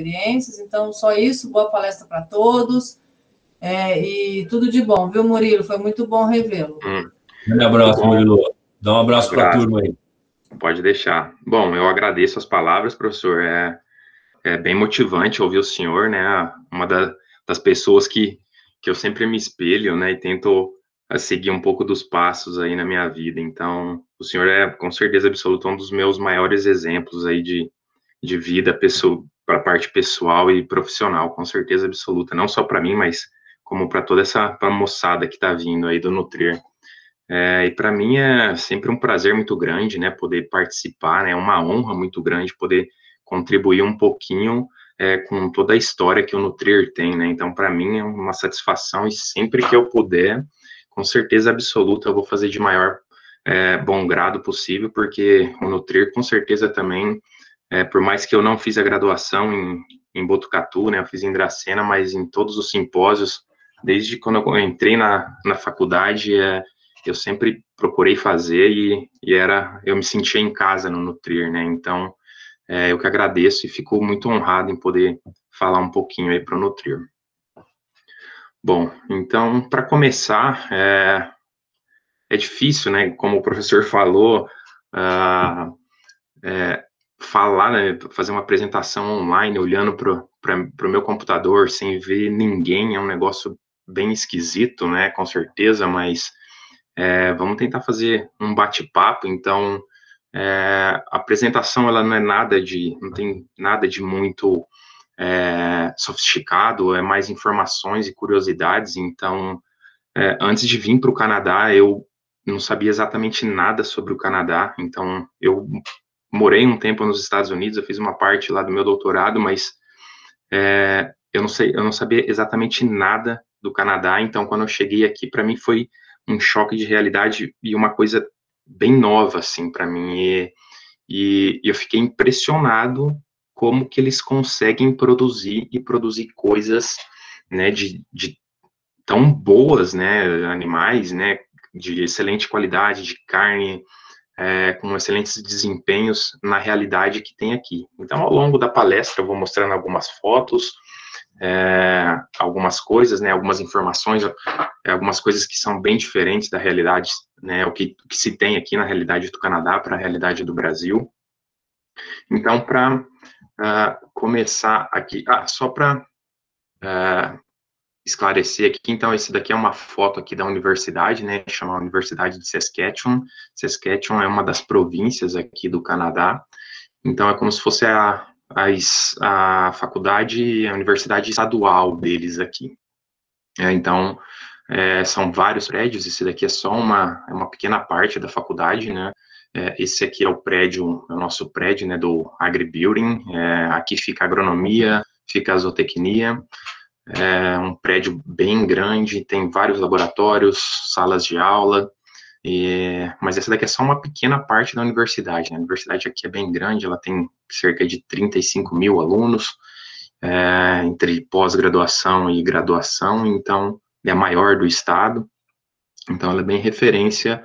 experiências. Então, só isso, boa palestra para todos. E tudo de bom, viu, Murilo? Foi muito bom revê-lo. Um abraço, Murilo. Dá um abraço para a turma aí. Pode deixar. Bom, eu agradeço as palavras, professor. É bem motivante ouvir o senhor, né? Uma das pessoas que eu sempre me espelho, né? E tento seguir um pouco dos passos aí na minha vida. Então, o senhor é, com certeza absoluta, um dos meus maiores exemplos aí de vida para a parte pessoal e profissional, com certeza absoluta. Não só para mim, mas como para toda essa moçada que está vindo aí do Nutrir. E para mim é sempre um prazer muito grande, né, poder participar, né, uma honra muito grande poder contribuir um pouquinho com toda a história que o Nutrir tem, né, então para mim é uma satisfação e sempre que eu puder, com certeza absoluta, eu vou fazer de maior bom grado possível, porque o Nutrir com certeza também, por mais que eu não fiz a graduação em Botucatu, né, eu fiz em Dracena, mas em todos os simpósios, desde quando eu entrei na faculdade, eu sempre procurei fazer e eu me sentia em casa no Nutrir, né, então eu que agradeço e fico muito honrado em poder falar um pouquinho aí para o Nutrir. Bom, então, para começar, é difícil, né, como o professor falou, falar, né, fazer uma apresentação online, olhando para o meu computador, sem ver ninguém, é um negócio bem esquisito, né, com certeza, mas vamos tentar fazer um bate-papo. Então, a apresentação, ela não tem nada de muito sofisticado, é mais informações e curiosidades. Então, antes de vir para o Canadá, eu não sabia exatamente nada sobre o Canadá, então eu morei um tempo nos Estados Unidos, eu fiz uma parte lá do meu doutorado, mas eu não sabia exatamente nada do Canadá, então quando eu cheguei aqui, para mim foi um choque de realidade e uma coisa bem nova, assim, para mim, e eu fiquei impressionado como que eles conseguem produzir coisas, né, de tão boas, né, animais, né, de excelente qualidade, de carne, com excelentes desempenhos na realidade que tem aqui. Então, ao longo da palestra, eu vou mostrando algumas fotos, algumas coisas, né, algumas informações, algumas coisas que são bem diferentes da realidade, né, o que se tem aqui na realidade do Canadá para a realidade do Brasil. Então, para começar aqui, só para esclarecer aqui, então, esse daqui é uma foto aqui da universidade, né, chama Universidade de Saskatchewan. Saskatchewan é uma das províncias aqui do Canadá, então é como se fosse a faculdade, a universidade estadual deles aqui. Então, são vários prédios, esse daqui é só uma pequena parte da faculdade, né, esse aqui é o prédio, é o nosso prédio, né, do AgriBuilding, aqui fica a agronomia, fica a zootecnia, um prédio bem grande, tem vários laboratórios, salas de aula, mas essa daqui é só uma pequena parte da universidade, né? A universidade aqui é bem grande, ela tem cerca de 35 mil alunos, entre pós-graduação e graduação, então é a maior do estado, então ela é bem referência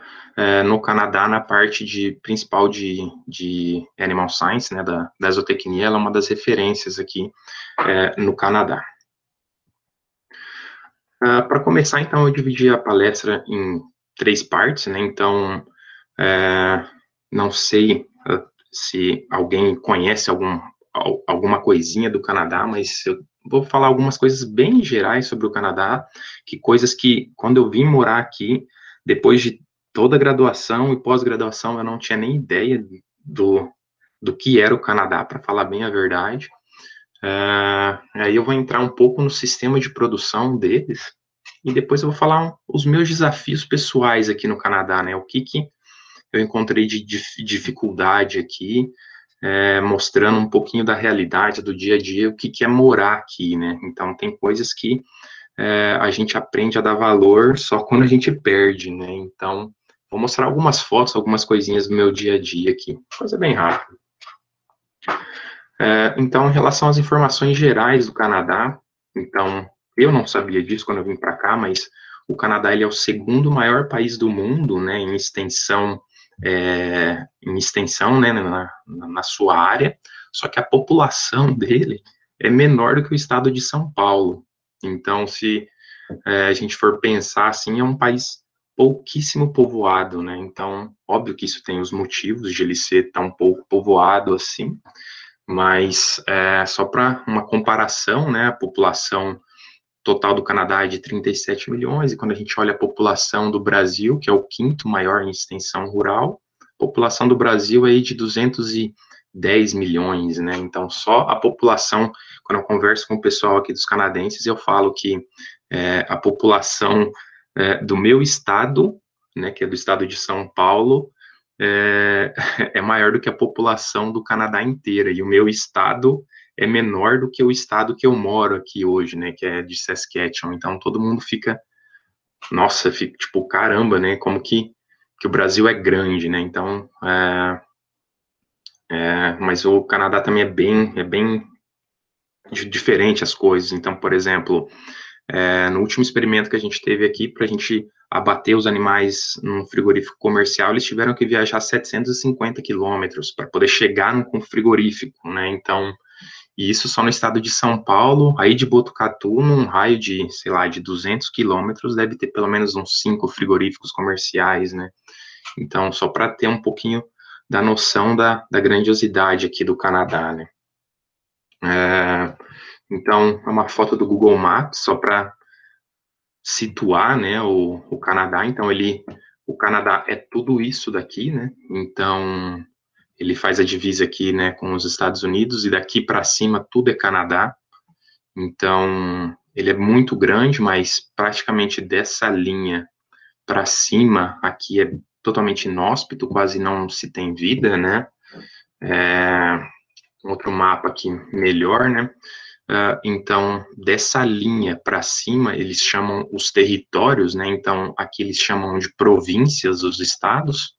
no Canadá na parte principal de Animal Science, né, da zootecnia, ela é uma das referências aqui no Canadá. Para começar, então, eu dividi a palestra em 3 partes, né, então, não sei se alguém conhece alguma coisinha do Canadá, mas eu vou falar algumas coisas bem gerais sobre o Canadá, coisas que, quando eu vim morar aqui, depois de toda a graduação e pós-graduação, eu não tinha nem ideia do que era o Canadá, para falar bem a verdade. Aí eu vou entrar um pouco no sistema de produção deles, e depois eu vou falar os meus desafios pessoais aqui no Canadá, né, o que eu encontrei de dificuldade aqui, mostrando um pouquinho da realidade do dia a dia, o que é morar aqui, né, então tem coisas que a gente aprende a dar valor só quando a gente perde, né, então vou mostrar algumas fotos, algumas coisinhas do meu dia a dia aqui, coisa bem rápida. Então, em relação às informações gerais do Canadá, então, eu não sabia disso quando eu vim para cá, mas o Canadá ele é o segundo maior país do mundo, né, em extensão, né, na sua área, só que a população dele é menor do que o estado de São Paulo. Então, se a gente for pensar assim, é um país pouquíssimo povoado, né? Então, óbvio que isso tem os motivos de ele ser tão pouco povoado assim, mas só para uma comparação, né? A população total do Canadá é de 37 milhões, e quando a gente olha a população do Brasil, que é o 5º maior em extensão rural, a população do Brasil é aí de 210 milhões, né? Então, só a população, quando eu converso com o pessoal aqui dos canadenses, eu falo que a população do meu estado, né, que é do estado de São Paulo, é maior do que a população do Canadá inteira, e o meu estado é menor do que o estado que eu moro aqui hoje, né, que é de Saskatchewan. Então, todo mundo fica, nossa, fica tipo, caramba, né, como que o Brasil é grande, né, então, mas o Canadá também é bem diferente as coisas. Então, por exemplo, no último experimento que a gente teve aqui, para a gente abater os animais num frigorífico comercial, eles tiveram que viajar 750 quilômetros para poder chegar num frigorífico, né, então, e isso só no estado de São Paulo. Aí de Botucatu, num raio de, sei lá, de 200 quilômetros, deve ter pelo menos uns 5 frigoríficos comerciais, né? Então, só para ter um pouquinho da noção da grandiosidade aqui do Canadá, né? Então, é uma foto do Google Maps, só para situar, né, o Canadá. Então, o Canadá é tudo isso daqui, né? Então, ele faz a divisa aqui, né, com os Estados Unidos, e daqui para cima tudo é Canadá. Então, ele é muito grande, mas praticamente dessa linha para cima, aqui é totalmente inóspito, quase não se tem vida, né? Outro mapa aqui melhor, né? Então, dessa linha para cima, eles chamam os territórios, né? Então, aqui eles chamam de províncias os estados,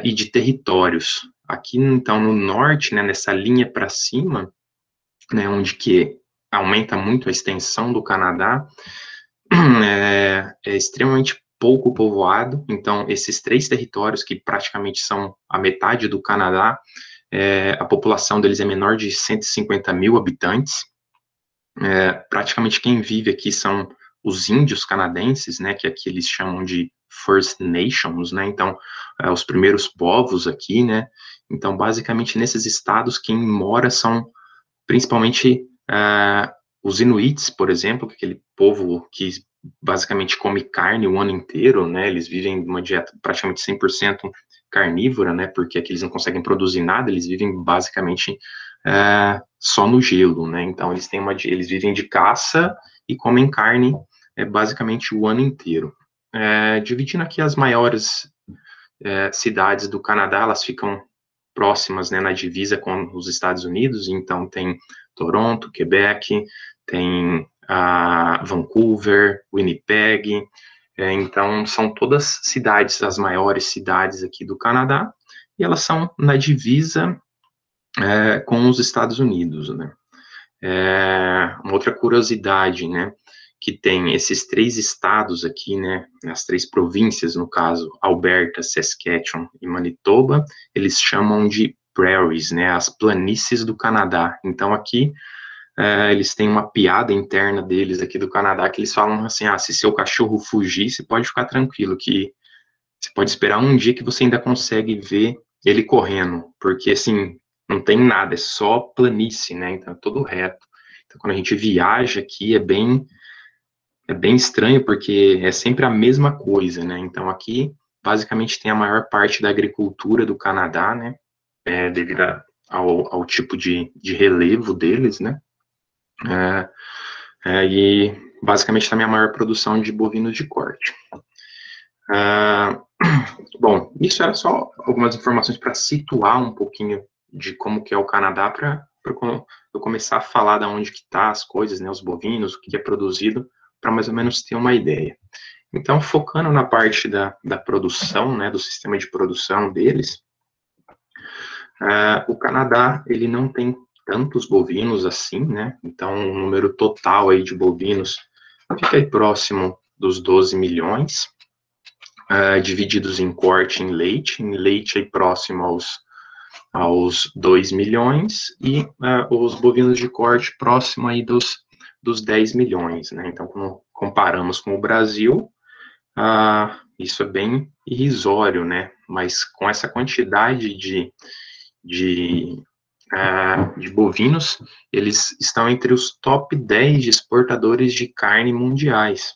e de territórios. Aqui, então, no norte, né, nessa linha para cima, né, onde que aumenta muito a extensão do Canadá, é extremamente pouco povoado. Então, esses 3 territórios, que praticamente são a metade do Canadá, a população deles é menor de 150 mil habitantes. Praticamente quem vive aqui são os índios canadenses, né, que aqui eles chamam de First Nations, né, então, os primeiros povos aqui, né, então, basicamente, nesses estados, quem mora são, principalmente, os Inuits, por exemplo, aquele povo que basicamente come carne o ano inteiro, né, eles vivem uma dieta praticamente 100% carnívora, né, porque aqui eles não conseguem produzir nada, eles vivem basicamente só no gelo, né, então eles vivem de caça e comem carne basicamente o ano inteiro. Dividindo aqui as maiores cidades do Canadá, elas ficam próximas, né, na divisa com os Estados Unidos, então tem Toronto, Quebec, tem Vancouver, Winnipeg, então são todas cidades, as maiores cidades aqui do Canadá, e elas são na divisa com os Estados Unidos, né. Uma outra curiosidade, né, que tem esses 3 estados aqui, né, as 3 províncias, no caso, Alberta, Saskatchewan e Manitoba, eles chamam de prairies, né, as planícies do Canadá. Então, aqui, eles têm uma piada interna deles aqui do Canadá, que eles falam assim, se seu cachorro fugir, você pode ficar tranquilo, que você pode esperar um dia que você ainda consegue ver ele correndo, porque, assim, não tem nada, é só planície, né, então é todo reto. Então, quando a gente viaja aqui, é bem estranho, porque é sempre a mesma coisa, né, então aqui, basicamente, tem a maior parte da agricultura do Canadá, né, devido ao tipo de relevo deles, né, e basicamente também a maior produção de bovinos de corte. Bom, isso era só algumas informações para situar um pouquinho de como que é o Canadá, para eu começar a falar de onde que tá as coisas, né, os bovinos, o que é produzido, para mais ou menos ter uma ideia. Então, focando na parte da produção, né, do sistema de produção deles, o Canadá, ele não tem tantos bovinos assim, né, então o número total aí de bovinos fica aí próximo dos 12 milhões, divididos em corte e em leite aí próximo aos 2 milhões, e os bovinos de corte próximo aí dos 10 milhões, né? Então, quando comparamos com o Brasil, isso é bem irrisório, né? Mas com essa quantidade de bovinos, eles estão entre os top 10 de exportadores de carne mundiais.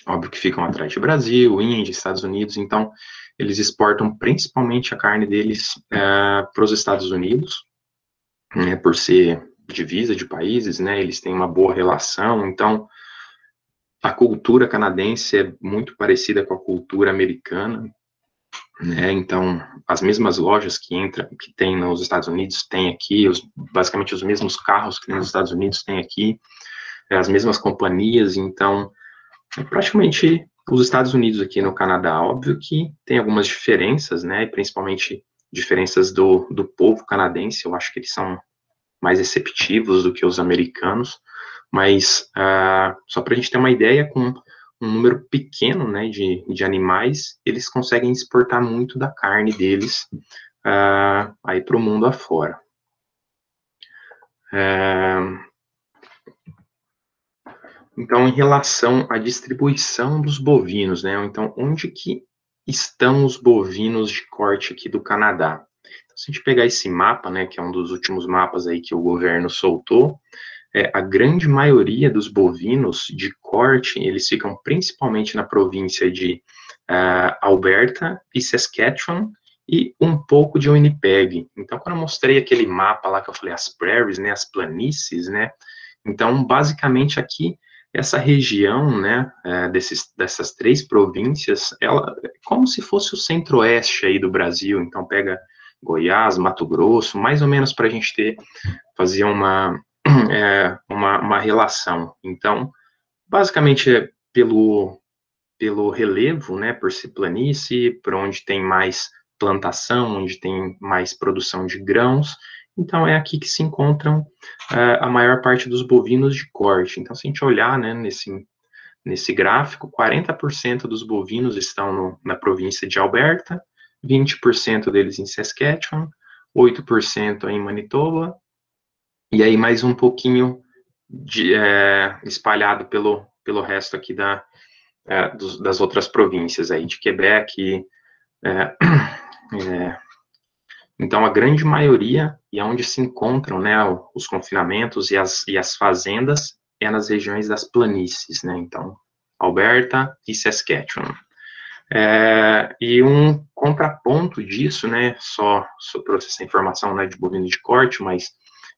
Óbvio que ficam atrás de Brasil, Índia, Estados Unidos, então eles exportam principalmente a carne deles para os Estados Unidos, né, por ser divisa de países, né, eles têm uma boa relação, então a cultura canadense é muito parecida com a cultura americana, né, então as mesmas lojas que tem nos Estados Unidos tem aqui, basicamente os mesmos carros que tem nos Estados Unidos tem aqui, as mesmas companhias, então praticamente os Estados Unidos aqui no Canadá. Óbvio que tem algumas diferenças, né, principalmente diferenças do povo canadense, eu acho que eles são mais receptivos do que os americanos, mas só para a gente ter uma ideia, com um número pequeno, né, de animais, eles conseguem exportar muito da carne deles aí para o mundo afora. Então, em relação à distribuição dos bovinos, né, então, onde que estão os bovinos de corte aqui do Canadá? Então, se a gente pegar esse mapa, né, que é um dos últimos mapas aí que o governo soltou, a grande maioria dos bovinos de corte, eles ficam principalmente na província de Alberta e Saskatchewan, e um pouco de Winnipeg. Então, quando eu mostrei aquele mapa lá que eu falei, as prairies, né, as planícies, né, então, basicamente aqui, essa região, né, dessas 3 províncias, ela é como se fosse o centro-oeste aí do Brasil, então pega Goiás, Mato Grosso, mais ou menos para a gente fazer uma relação. Então, basicamente é pelo relevo, né, por ser planície, por onde tem mais plantação, onde tem mais produção de grãos, então é aqui que se encontram a maior parte dos bovinos de corte. Então, se a gente olhar, né, nesse gráfico, 40% dos bovinos estão na província de Alberta, 20% deles em Saskatchewan, 8% em Manitoba, e aí mais um pouquinho espalhado pelo resto aqui das outras províncias aí, de Quebec. Então, a grande maioria, e onde se encontram, né, os confinamentos e as fazendas, é nas regiões das planícies, né, então, Alberta e Saskatchewan. E um contraponto disso, né, só trouxe essa informação, né, de bovino de corte, mas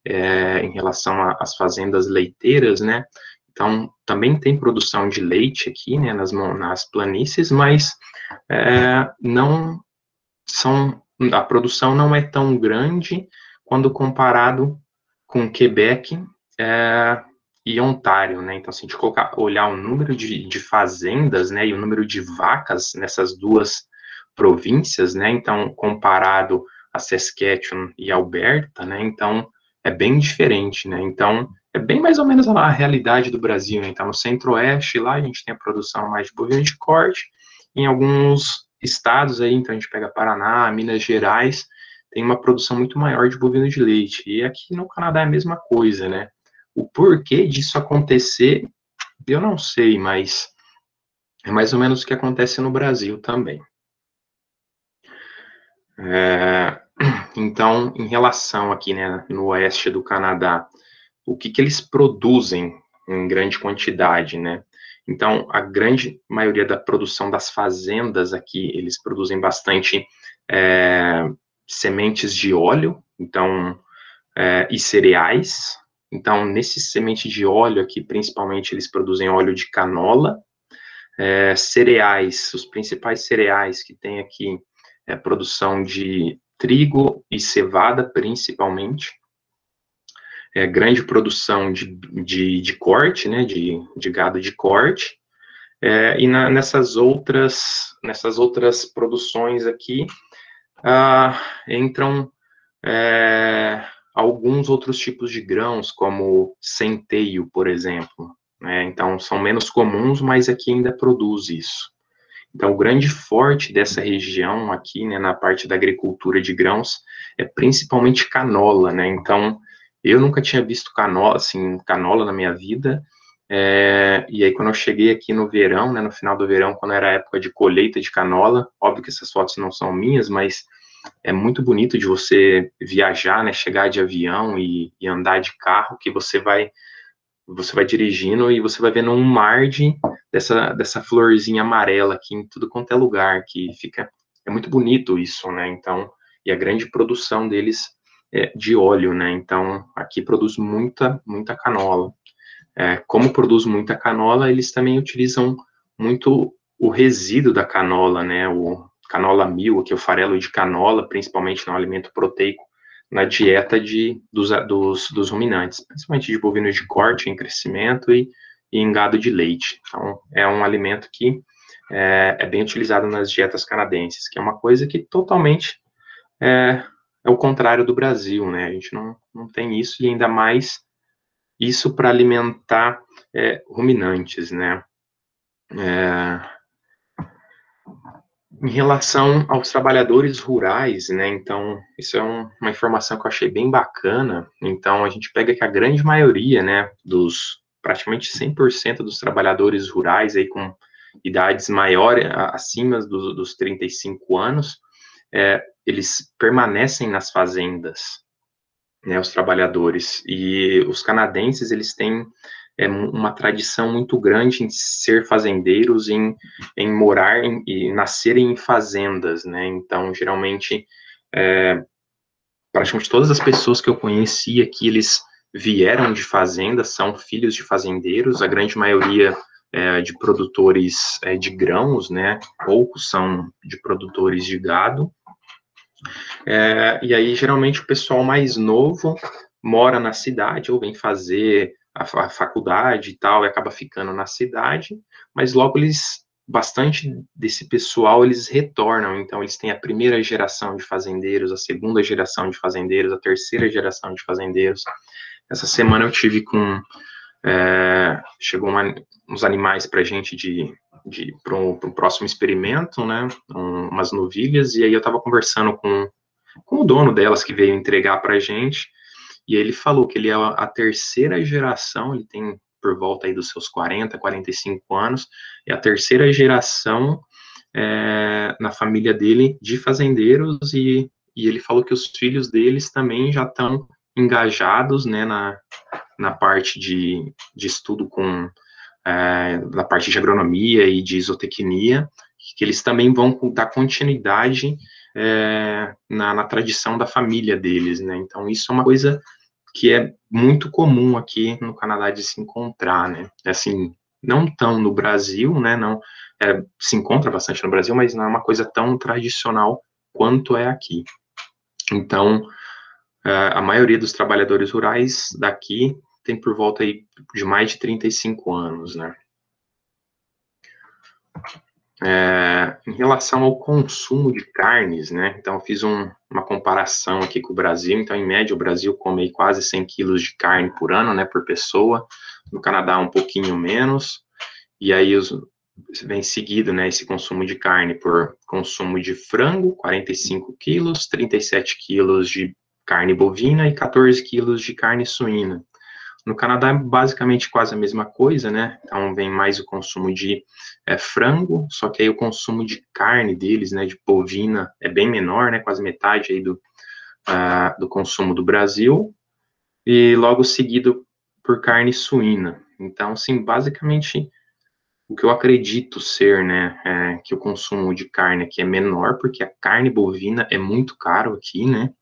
em relação às fazendas leiteiras, né, então, também tem produção de leite aqui, né, nas planícies, mas a produção não é tão grande quando comparado com Quebec e Ontário, né? Então, se a gente olhar o número de fazendas, né, e o número de vacas nessas 2 províncias, né, então, comparado a Saskatchewan e Alberta, né, então, é bem diferente, né? Então, é bem mais ou menos a realidade do Brasil, né? Então, no centro-oeste, lá a gente tem a produção mais de bovino de corte, em alguns estados aí, então a gente pega Paraná, Minas Gerais, tem uma produção muito maior de bovino de leite, e aqui no Canadá é a mesma coisa, né? O porquê disso acontecer, eu não sei, mas é mais ou menos o que acontece no Brasil também. Então, em relação aqui, né, no oeste do Canadá, o que eles produzem em grande quantidade, né? Então, a grande maioria da produção das fazendas aqui, eles produzem bastante sementes de óleo, então, e cereais. Então, nesse semente de óleo aqui, principalmente, eles produzem óleo de canola. Cereais, os principais cereais que tem aqui é a produção de trigo e cevada, principalmente. Grande produção de corte, né, de gado de corte, e nessas outras produções aqui entram alguns outros tipos de grãos, como centeio, por exemplo, né, então são menos comuns, mas aqui ainda produz isso. Então, o grande forte dessa região aqui, né, na parte da agricultura de grãos, é principalmente canola, né? Então, eu nunca tinha visto canola, assim, canola na minha vida. E aí, quando eu cheguei aqui no verão, né, no final do verão, quando era a época de colheita de canola, óbvio que essas fotos não são minhas, mas é muito bonito de você viajar, né, chegar de avião e andar de carro, que você vai dirigindo e você vai vendo um mar dessa florzinha amarela aqui em tudo quanto é lugar, que é muito bonito isso, né? Então, e a grande produção deles é de óleo, né? Então, aqui produz muita canola. Como produz muita canola, eles também utilizam muito o resíduo da canola, né? O canola meal, que é o farelo de canola, principalmente no alimento proteico, na dieta dos ruminantes, principalmente de bovinos de corte em crescimento e em gado de leite. Então, é um alimento que é bem utilizado nas dietas canadenses, que é uma coisa que totalmente é o contrário do Brasil, né? A gente não tem isso, e ainda mais isso para alimentar ruminantes, né? Em relação aos trabalhadores rurais, né, então, isso é uma informação que eu achei bem bacana. Então, a gente pega que a grande maioria, né, praticamente 100% dos trabalhadores rurais aí com idades maiores, acima dos 35 anos, eles permanecem nas fazendas, né, os trabalhadores. E os canadenses, eles têm uma tradição muito grande em ser fazendeiros, em morar e nascerem em fazendas, né? Então, geralmente, praticamente todas as pessoas que eu conheci aqui, eles vieram de fazendas, são filhos de fazendeiros, a grande maioria de produtores de grãos, né? Poucos são de produtores de gado. E aí, geralmente, o pessoal mais novo mora na cidade ou vem fazer a faculdade e tal, e acaba ficando na cidade, mas logo bastante desse pessoal, eles retornam. Então, eles têm a primeira geração de fazendeiros, a segunda geração de fazendeiros, a terceira geração de fazendeiros. Essa semana eu tive chegou uns animais para a gente para um próximo experimento, né, umas novilhas, e aí eu estava conversando com o dono delas, que veio entregar para a gente, e ele falou que ele é a terceira geração, ele tem por volta aí dos seus 40, 45 anos, é a terceira geração na família dele de fazendeiros, e ele falou que os filhos deles também já estão engajados, né, na parte de estudo na parte de agronomia e de zootecnia, que eles também vão dar continuidade na tradição da família deles, né? Então, isso é uma coisa que é muito comum aqui no Canadá de se encontrar, né? Assim, não tão no Brasil, né? Não, se encontra bastante no Brasil, mas não é uma coisa tão tradicional quanto é aqui. Então, a maioria dos trabalhadores rurais daqui tem por volta aí de mais de 35 anos, né? Em relação ao consumo de carnes, né? Então, eu fiz uma comparação aqui com o Brasil. Então, em média, o Brasil come aí quase 100 quilos de carne por ano, né? Por pessoa. No Canadá, um pouquinho menos. E aí, vem seguido, né? Esse consumo de carne por consumo de frango, 45 quilos, 37 quilos de carne bovina e 14 quilos de carne suína. No Canadá é basicamente quase a mesma coisa, né? Então vem mais o consumo de frango, só que aí o consumo de carne deles, né, de bovina, é bem menor, né? Quase metade aí do consumo do Brasil, e logo seguido por carne suína. Então, assim, basicamente o que eu acredito ser, né, que o consumo de carne aqui é menor, porque a carne bovina é muito caro aqui, né?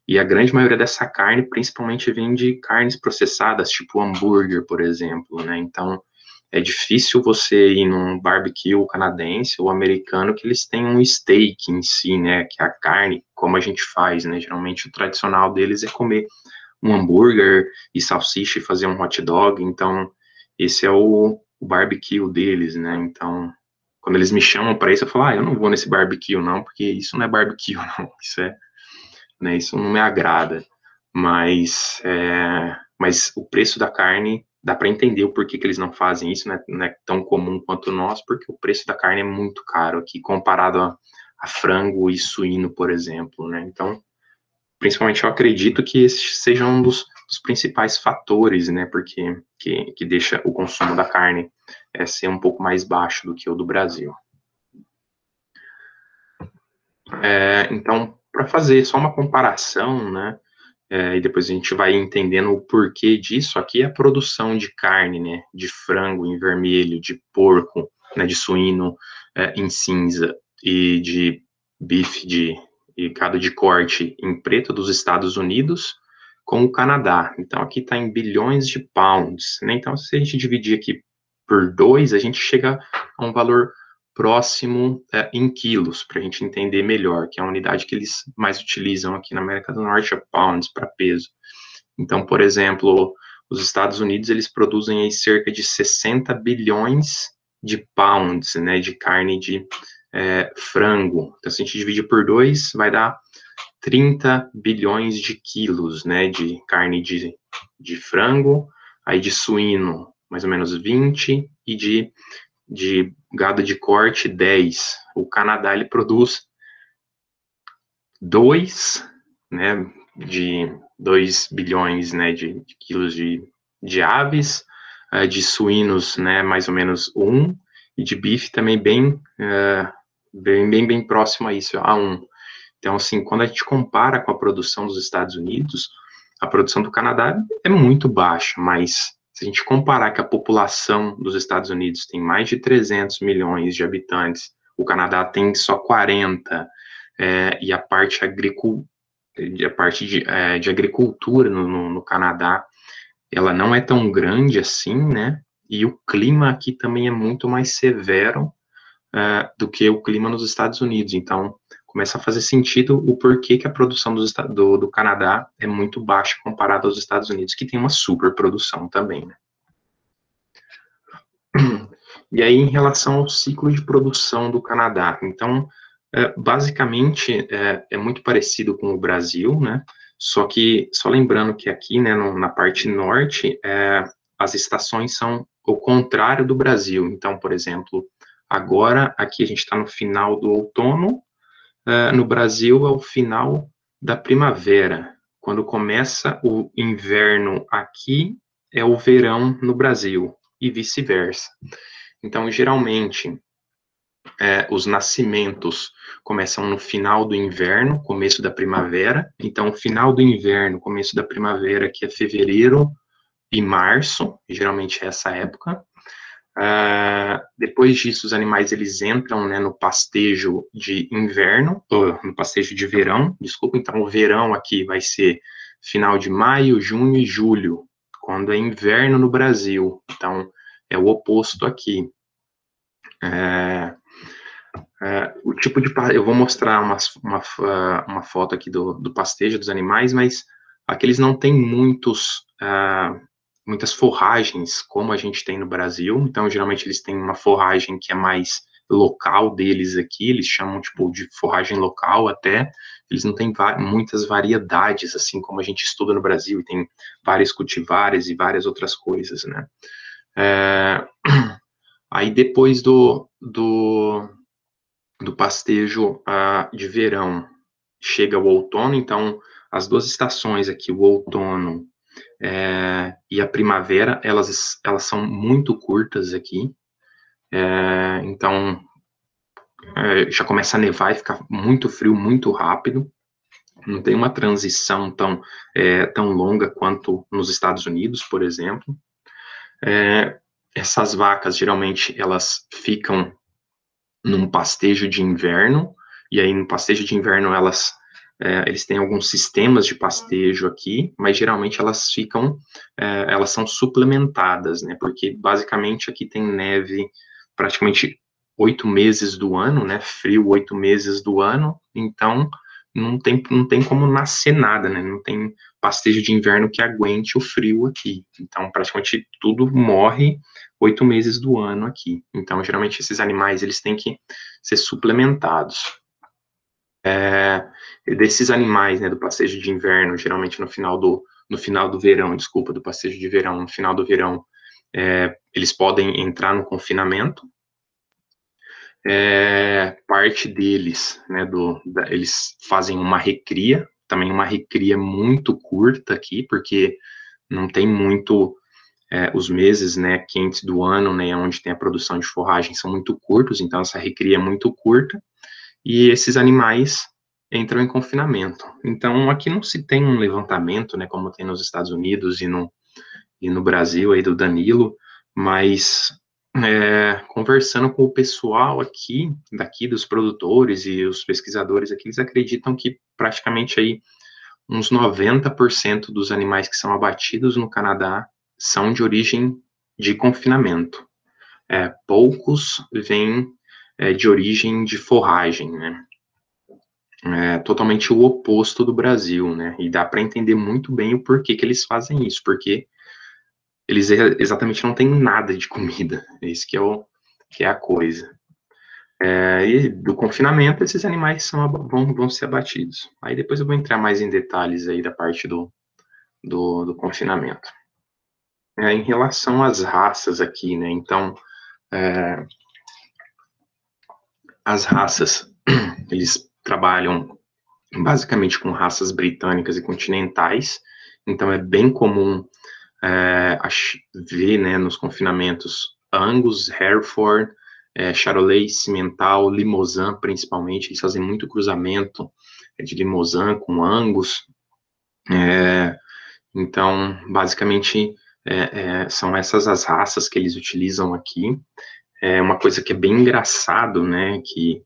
E a grande maioria dessa carne, principalmente, vem de carnes processadas, tipo hambúrguer, por exemplo, né? Então, é difícil você ir num barbecue canadense ou americano que eles tenham um steak em si, né? Que é a carne, como a gente faz, né? Geralmente, o tradicional deles é comer um hambúrguer e salsicha e fazer um hot dog. Então, esse é o barbecue deles, né? Então, quando eles me chamam para isso, eu falo, eu não vou nesse barbecue, não, porque isso não é barbecue, não. Isso não me agrada, mas o preço da carne dá para entender o porquê que eles não fazem isso, né? Não é tão comum quanto nós, porque o preço da carne é muito caro aqui, comparado a frango e suíno, por exemplo, né? Então, principalmente eu acredito que esse seja um dos principais fatores, né? Porque que deixa o consumo da carne ser um pouco mais baixo do que o do Brasil. Então, para fazer só uma comparação, né? E depois a gente vai entendendo o porquê disso. Aqui é a produção de carne, né? De frango em vermelho, de porco, né? De suíno em cinza e de bife e gado de corte em preto dos Estados Unidos com o Canadá. Então, aqui está em bilhões de pounds, né? Então, se a gente dividir aqui por 2, a gente chega a um valor próximo em quilos, para a gente entender melhor, que é a unidade que eles mais utilizam aqui na América do Norte, é pounds, para peso. Então, por exemplo, os Estados Unidos, eles produzem aí cerca de 60 bilhões de pounds, né, de carne de frango. Então, se a gente dividir por 2, vai dar 30 bilhões de quilos, né, de carne de frango, aí de suíno, mais ou menos 20, e de gado de corte, 10. O Canadá, ele produz 2, né, de 2 bilhões, né, de quilos de aves, de suínos, né, mais ou menos 1, e de bife também bem próximo a isso, a 1. Então, assim, quando a gente compara com a produção dos Estados Unidos, a produção do Canadá é muito baixa, mas se a gente comparar que a população dos Estados Unidos tem mais de 300 milhões de habitantes, o Canadá tem só 40, e a parte de agricultura no Canadá, ela não é tão grande assim, né? E o clima aqui também é muito mais severo do que o clima nos Estados Unidos. Então, começa a fazer sentido o porquê que a produção do Canadá é muito baixa comparada aos Estados Unidos, que tem uma super produção também, né? E aí, em relação ao ciclo de produção do Canadá, então, basicamente, é muito parecido com o Brasil, né? Só lembrando que aqui, né, na parte norte, as estações são o contrário do Brasil. Então, por exemplo, agora, aqui a gente está no final do outono, no Brasil é o final da primavera. Quando começa o inverno aqui, é o verão no Brasil, e vice-versa. Então, geralmente, os nascimentos começam no final do inverno, começo da primavera. Então, o final do inverno, começo da primavera, que é fevereiro e março, geralmente é essa época. Depois disso, os animais eles entram, né, no pastejo de inverno, no pastejo de verão, desculpa. Então, o verão aqui vai ser final de maio, junho e julho, quando é inverno no Brasil. Então, é o oposto aqui. O tipo de... Eu vou mostrar uma foto aqui do pastejo dos animais, mas aqui eles não têm muitas forragens, como a gente tem no Brasil. Então, geralmente, eles têm uma forragem que é mais local deles aqui, eles chamam, tipo, de forragem local até. Eles não têm muitas variedades, assim como a gente estuda no Brasil, e tem várias cultivares e várias outras coisas, né? Aí, depois do pastejo de verão, chega o outono. Então, as duas estações aqui, o outono e a primavera, elas são muito curtas aqui. Então, já começa a nevar e ficar muito frio, muito rápido. Não tem uma transição tão longa quanto nos Estados Unidos, por exemplo. Essas vacas, geralmente, elas ficam num pastejo de inverno, e aí no pastejo de inverno eles têm alguns sistemas de pastejo aqui, mas geralmente elas são suplementadas, né, porque basicamente aqui tem neve praticamente 8 meses do ano, né, frio 8 meses do ano, então não tem como nascer nada, né, não tem pastejo de inverno que aguente o frio aqui, então praticamente tudo morre 8 meses do ano aqui. Então, geralmente, esses animais, eles têm que ser suplementados. Desses animais, né, do pastejo de inverno, geralmente no final do verão, do pastejo de verão, no final do verão, eles podem entrar no confinamento. Parte deles, né, eles fazem uma recria, também uma recria muito curta aqui, porque não tem muito, os meses, né, quentes do ano, né, onde tem a produção de forragem, são muito curtos, então essa recria é muito curta, e esses animais entram em confinamento. Então, aqui não se tem um levantamento, né, como tem nos Estados Unidos e no Brasil, aí do Danilo, mas conversando com o pessoal daqui dos produtores e os pesquisadores aqui, eles acreditam que praticamente aí uns 90% dos animais que são abatidos no Canadá são de origem de confinamento. Poucos vêm de origem de forragem, né? Totalmente o oposto do Brasil, né? E dá para entender muito bem o porquê que eles fazem isso, porque eles exatamente não têm nada de comida. Isso que é a coisa. E do confinamento, esses animais vão ser abatidos. Aí depois eu vou entrar mais em detalhes aí da parte do confinamento. Em relação às raças aqui, né? Então, as raças, eles trabalham basicamente com raças britânicas e continentais. Então, é bem comum ver, né, nos confinamentos Angus, Hereford, Charolais, Cimental, Limousin, principalmente. Eles fazem muito cruzamento de Limousin com Angus. Então, basicamente, são essas as raças que eles utilizam aqui. Uma coisa que é bem engraçado, né, que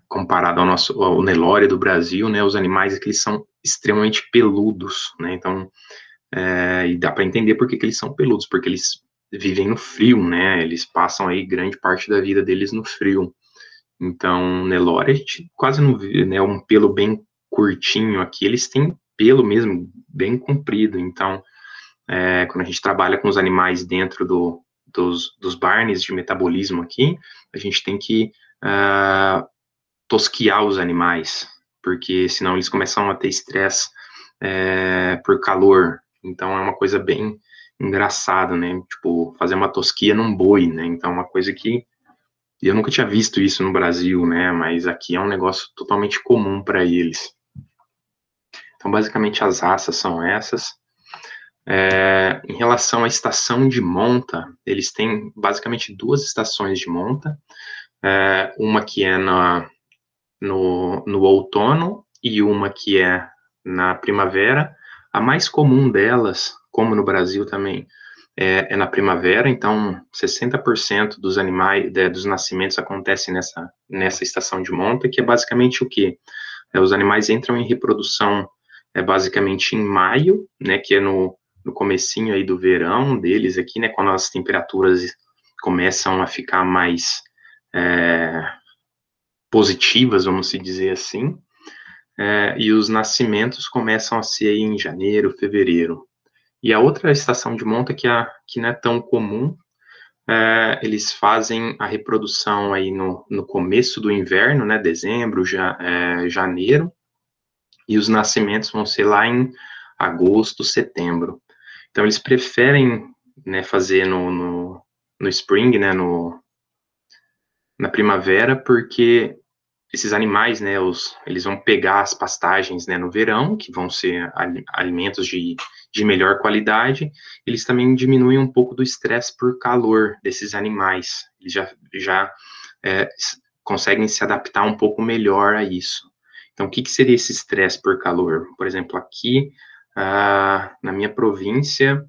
comparado ao Nelore do Brasil, né, os animais aqui são extremamente peludos, né, então, e dá para entender por que eles são peludos, porque eles vivem no frio, né, eles passam aí grande parte da vida deles no frio. Então, Nelore, a gente quase não vê, né, um pelo bem curtinho aqui, eles têm pelo mesmo bem comprido, então, quando a gente trabalha com os animais dentro dos barnes de metabolismo aqui, a gente tem que tosquiar os animais, porque senão eles começam a ter estresse por calor. Então é uma coisa bem engraçada, né? Tipo, fazer uma tosquia num boi, né? Então é uma coisa que eu nunca tinha visto isso no Brasil, né? Mas aqui é um negócio totalmente comum para eles. Então, basicamente, as raças são essas. Em relação à estação de monta, eles têm basicamente 2 estações de monta. Uma que é no outono e uma que é na primavera. A mais comum delas, como no Brasil também, é na primavera, então 60% dos animais, dos nascimentos acontecem nessa estação de monta, que é basicamente o quê? Os animais entram em reprodução basicamente em maio, né, que é no comecinho aí do verão deles aqui, né, quando as temperaturas começam a ficar mais positivas, vamos dizer assim, e os nascimentos começam a ser em janeiro, fevereiro. E a outra estação de monta que não é tão comum, eles fazem a reprodução aí no começo do inverno, né, dezembro, janeiro, e os nascimentos vão ser lá em agosto, setembro. Então, eles preferem, né, fazer no spring, né, na primavera, porque esses animais, né, eles vão pegar as pastagens, né, no verão, que vão ser alimentos de melhor qualidade. Eles também diminuem um pouco do estresse por calor desses animais. Eles já conseguem se adaptar um pouco melhor a isso. Então, o que seria esse estresse por calor? Por exemplo, aqui na minha província,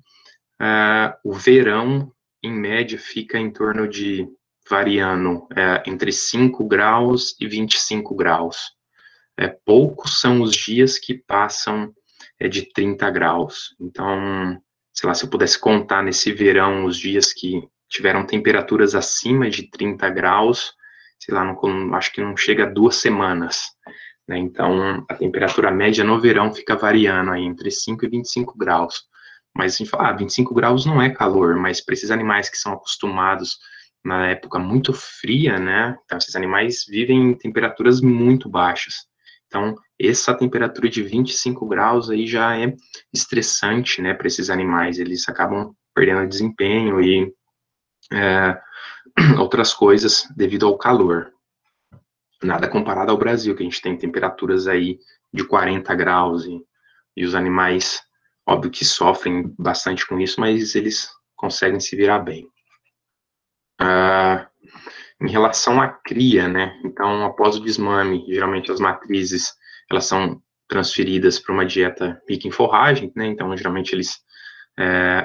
o verão, em média, fica em torno de variando entre 5 graus e 25 graus. Poucos são os dias que passam de 30 graus. Então, sei lá, se eu pudesse contar nesse verão os dias que tiveram temperaturas acima de 30 graus, sei lá, acho que não chega a 2 semanas. Né? Então, a temperatura média no verão fica variando aí entre 5 e 25 graus. Mas a gente fala, 25 graus não é calor, mas para esses animais que são acostumados na época muito fria, né? Então, esses animais vivem em temperaturas muito baixas. Então, essa temperatura de 25 graus aí já é estressante, né, para esses animais. Eles acabam perdendo desempenho e outras coisas devido ao calor. Nada comparado ao Brasil, que a gente tem temperaturas aí de 40 graus e os animais, óbvio que sofrem bastante com isso, mas eles conseguem se virar bem. Em relação à cria, né, então após o desmame, geralmente as matrizes, elas são transferidas para uma dieta rica em forragem, né, então geralmente eles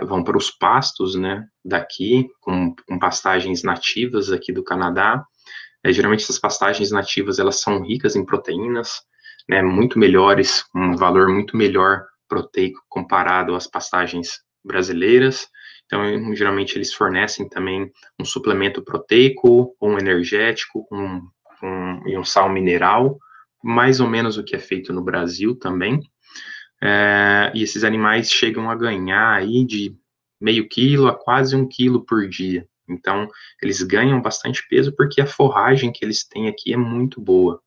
vão para os pastos, né, daqui, com pastagens nativas aqui do Canadá. Geralmente essas pastagens nativas, elas são ricas em proteínas, né, muito melhores, um valor muito melhor proteico comparado às pastagens brasileiras. Então, geralmente eles fornecem também um suplemento proteico, um energético, e um sal mineral, mais ou menos o que é feito no Brasil também. E esses animais chegam a ganhar aí de meio quilo a quase 1 quilo por dia. Então, eles ganham bastante peso porque a forragem que eles têm aqui é muito boa.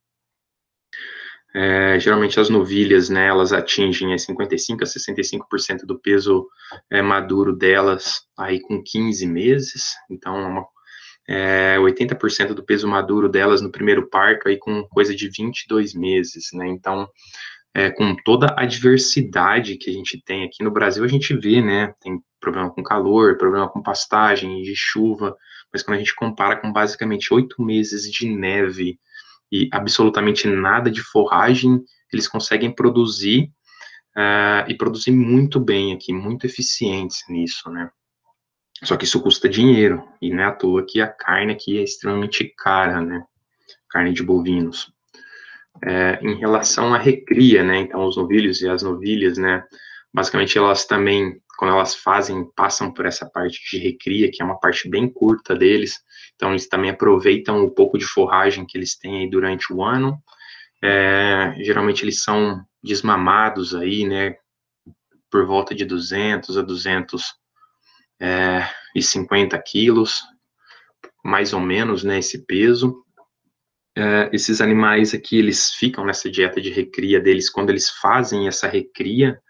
Geralmente as novilhas, né, elas atingem 55% a 65% do peso maduro delas aí com 15 meses. Então, 80% do peso maduro delas no primeiro parto aí com coisa de 22 meses, né? Então, com toda a diversidade que a gente tem aqui no Brasil, a gente vê, né, tem problema com calor, problema com pastagem, de chuva, mas quando a gente compara com basicamente 8 meses de neve e absolutamente nada de forragem, eles conseguem produzir, e produzir muito bem aqui, muito eficientes nisso, né. Só que isso custa dinheiro, e não é à toa que a carne aqui é extremamente cara, né, carne de bovinos. Em relação à recria, né, então os novilhos e as novilhas, né, basicamente elas também, quando elas passam por essa parte de recria, que é uma parte bem curta deles, então eles também aproveitam o pouco de forragem que eles têm aí durante o ano. Geralmente eles são desmamados aí, né, por volta de 200 a 250 quilos, mais ou menos, né, esse peso. Esses animais aqui, eles ficam nessa dieta de recria deles, quando eles fazem essa recria,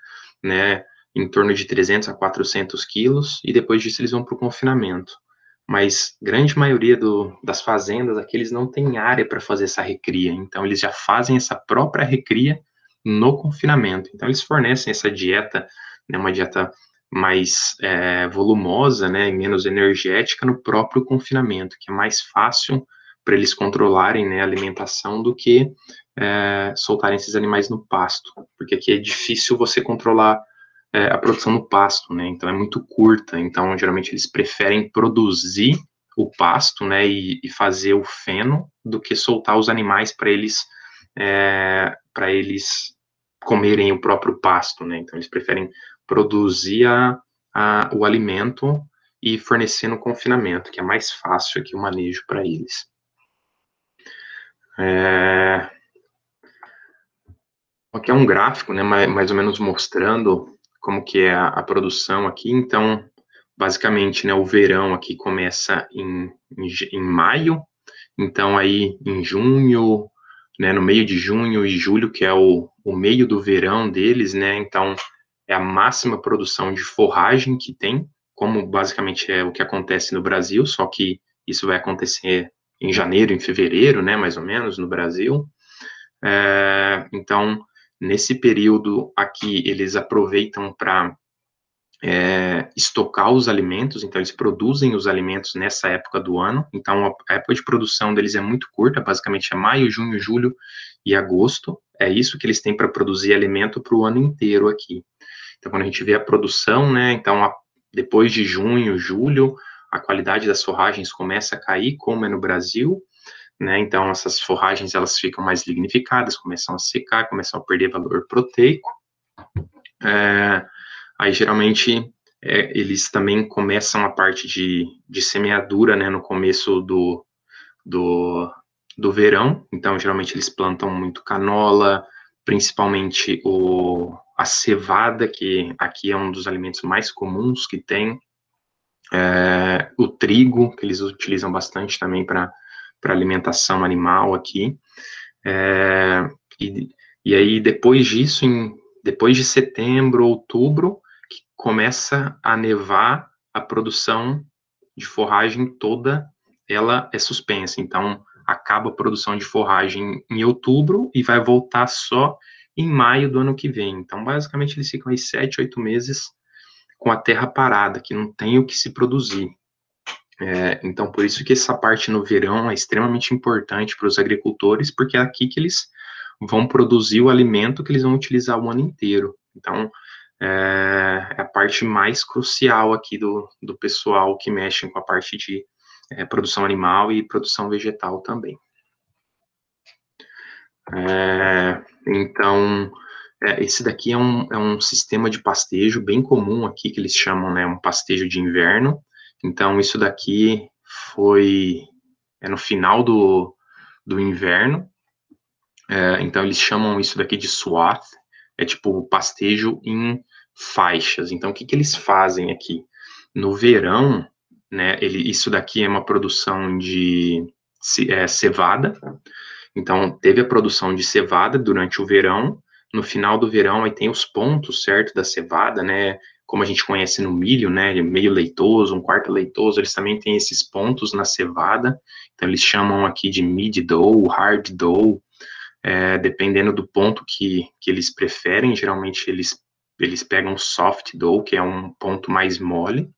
né, em torno de 300 a 400 quilos, e depois disso eles vão para o confinamento. Mas grande maioria das fazendas aqui, eles não têm área para fazer essa recria, então eles já fazem essa própria recria no confinamento. Então eles fornecem essa dieta, né, uma dieta mais volumosa, né, menos energética no próprio confinamento, que é mais fácil para eles controlarem, né, a alimentação do que soltarem esses animais no pasto, porque aqui é difícil você controlar a produção no pasto, né, então é muito curta, então geralmente eles preferem produzir o pasto, né, e fazer o feno, do que soltar os animais para eles comerem o próprio pasto, né, então eles preferem produzir o alimento e fornecer no confinamento, que é mais fácil aqui o manejo para eles. Aqui é um gráfico, né, mais ou menos mostrando como que é a produção aqui. Então, basicamente, né, o verão aqui começa em maio, então aí em junho, né, no meio de junho e julho, que é o meio do verão deles, né, então é a máxima produção de forragem que tem, como basicamente é o que acontece no Brasil, só que isso vai acontecer em janeiro, em fevereiro, né, mais ou menos, no Brasil. Então, nesse período aqui, eles aproveitam para estocar os alimentos, então eles produzem os alimentos nessa época do ano, então a época de produção deles é muito curta, basicamente é maio, junho, julho e agosto, é isso que eles têm para produzir alimento para o ano inteiro aqui. Então, quando a gente vê a produção, né, então depois de junho, julho, a qualidade das forragens começa a cair, como é no Brasil, né, então essas forragens elas ficam mais lignificadas, começam a secar, começam a perder valor proteico. Aí geralmente eles também começam a parte de semeadura, né, no começo do verão, então geralmente eles plantam muito canola, principalmente a cevada, que aqui é um dos alimentos mais comuns que tem, o trigo, que eles utilizam bastante também para alimentação animal aqui, e aí depois disso, depois de setembro, outubro, que começa a nevar a produção de forragem toda, ela é suspensa. Então, acaba a produção de forragem em outubro e vai voltar só em maio do ano que vem. Então, basicamente, eles ficam aí 7, 8 meses com a terra parada, que não tem o que se produzir. Então, por isso que essa parte no verão é extremamente importante para os agricultores, porque é aqui que eles vão produzir o alimento que eles vão utilizar o ano inteiro. Então, é a parte mais crucial aqui do pessoal que mexe com a parte de produção animal e produção vegetal também. Então, esse daqui é um sistema de pastejo bem comum aqui, que eles chamam, né, um pastejo de inverno. Então, isso daqui é no final do inverno. Então, eles chamam isso daqui de swath, é tipo pastejo em faixas. Então, o que eles fazem aqui? No verão, né, isso daqui é uma produção de cevada. Então, teve a produção de cevada durante o verão. No final do verão, aí tem os pontos, certo, da cevada, né? Como a gente conhece no milho, né? Meio leitoso, um quarto leitoso, eles também têm esses pontos na cevada. Então, eles chamam aqui de mid dough, hard dough, dependendo do ponto que eles preferem. Geralmente, eles pegam soft dough, que é um ponto mais mole.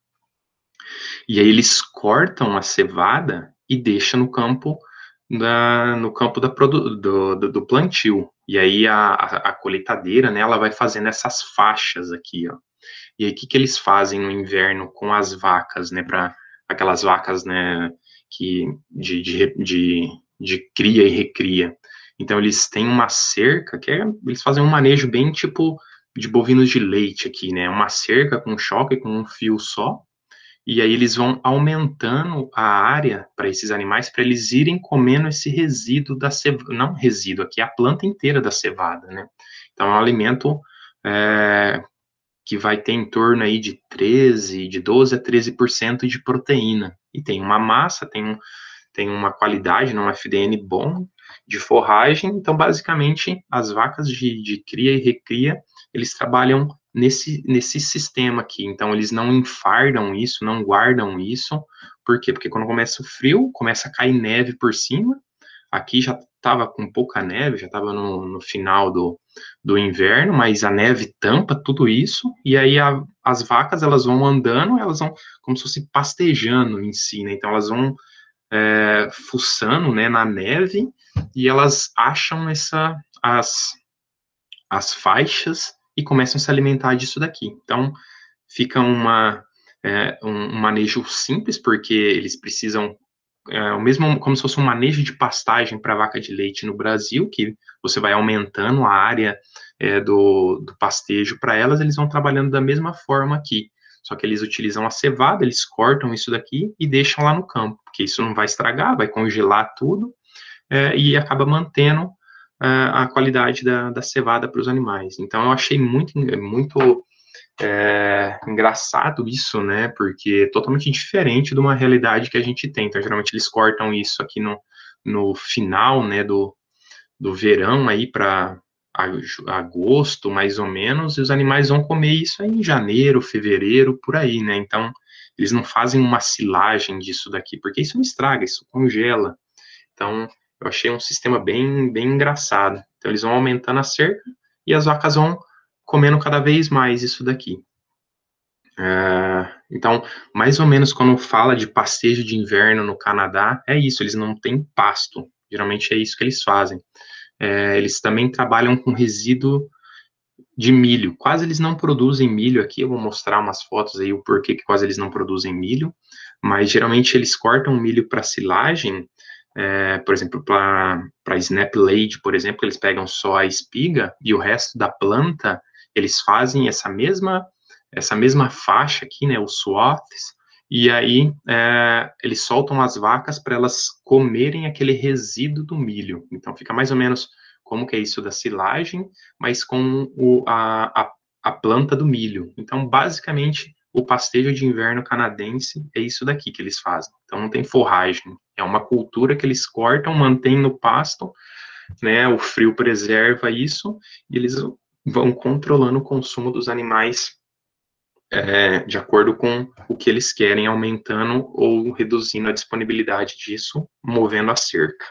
E aí, eles cortam a cevada e deixam no campo do plantio. E aí a colheitadeira, né, ela vai fazendo essas faixas aqui, ó. E aí o que eles fazem no inverno com as vacas, né, para aquelas vacas, né, que de cria e recria. Então eles têm uma cerca eles fazem um manejo bem tipo de bovinos de leite aqui, né, uma cerca com choque com um fio só. E aí eles vão aumentando a área para esses animais, para eles irem comendo esse resíduo da cevada, não resíduo, aqui é a planta inteira da cevada, né? Então é um alimento que vai ter em torno aí de 12 a 13% de proteína. E tem uma massa, tem uma qualidade, um FDN bom de forragem. Então, basicamente, as vacas de cria e recria, eles trabalham nesse sistema aqui. Então, eles não enfardam isso, não guardam isso. Por quê? Porque quando começa o frio, começa a cair neve por cima. Aqui já estava com pouca neve, já estava no final do inverno, mas a neve tampa tudo isso, e aí as vacas, elas vão andando, elas vão como se fosse pastejando em si, né? Então, elas vão fuçando, né, na neve, e elas acham as faixas e começam a se alimentar disso daqui. Então, fica um manejo simples, porque eles precisam o mesmo, como se fosse um manejo de pastagem para vaca de leite no Brasil, que você vai aumentando a área do pastejo para elas, eles vão trabalhando da mesma forma aqui. Só que eles utilizam a cevada, eles cortam isso daqui e deixam lá no campo, porque isso não vai estragar, vai congelar tudo, e acaba mantendo a qualidade da cevada para os animais. Então, eu achei muito engraçado isso, né, porque é totalmente diferente de uma realidade que a gente tem. Então, geralmente eles cortam isso aqui no final, né, do verão aí para agosto, mais ou menos, e os animais vão comer isso aí em janeiro, fevereiro, por aí, né, então eles não fazem uma silagem disso daqui, porque isso não estraga, isso congela. Então, eu achei um sistema bem engraçado. Então, eles vão aumentando a cerca e as vacas vão comendo cada vez mais isso daqui. Então, mais ou menos quando fala de pastejo de inverno no Canadá, é isso, eles não têm pasto. Geralmente é isso que eles fazem. Eles também trabalham com resíduo de milho. Quase eles não produzem milho aqui, eu vou mostrar umas fotos aí, o porquê que quase eles não produzem milho, mas geralmente eles cortam milho para silagem, por exemplo, para snap lade, por exemplo, eles pegam só a espiga e o resto da planta, eles fazem essa mesma faixa aqui, né, os swaths, e aí eles soltam as vacas para elas comerem aquele resíduo do milho. Então fica mais ou menos como que é isso da silagem, mas com a planta do milho. Então, basicamente, o pastejo de inverno canadense é isso daqui que eles fazem. Então, não tem forragem. É uma cultura que eles cortam, mantêm no pasto, né? O frio preserva isso, e eles vão controlando o consumo dos animais de acordo com o que eles querem, aumentando ou reduzindo a disponibilidade disso, movendo a cerca.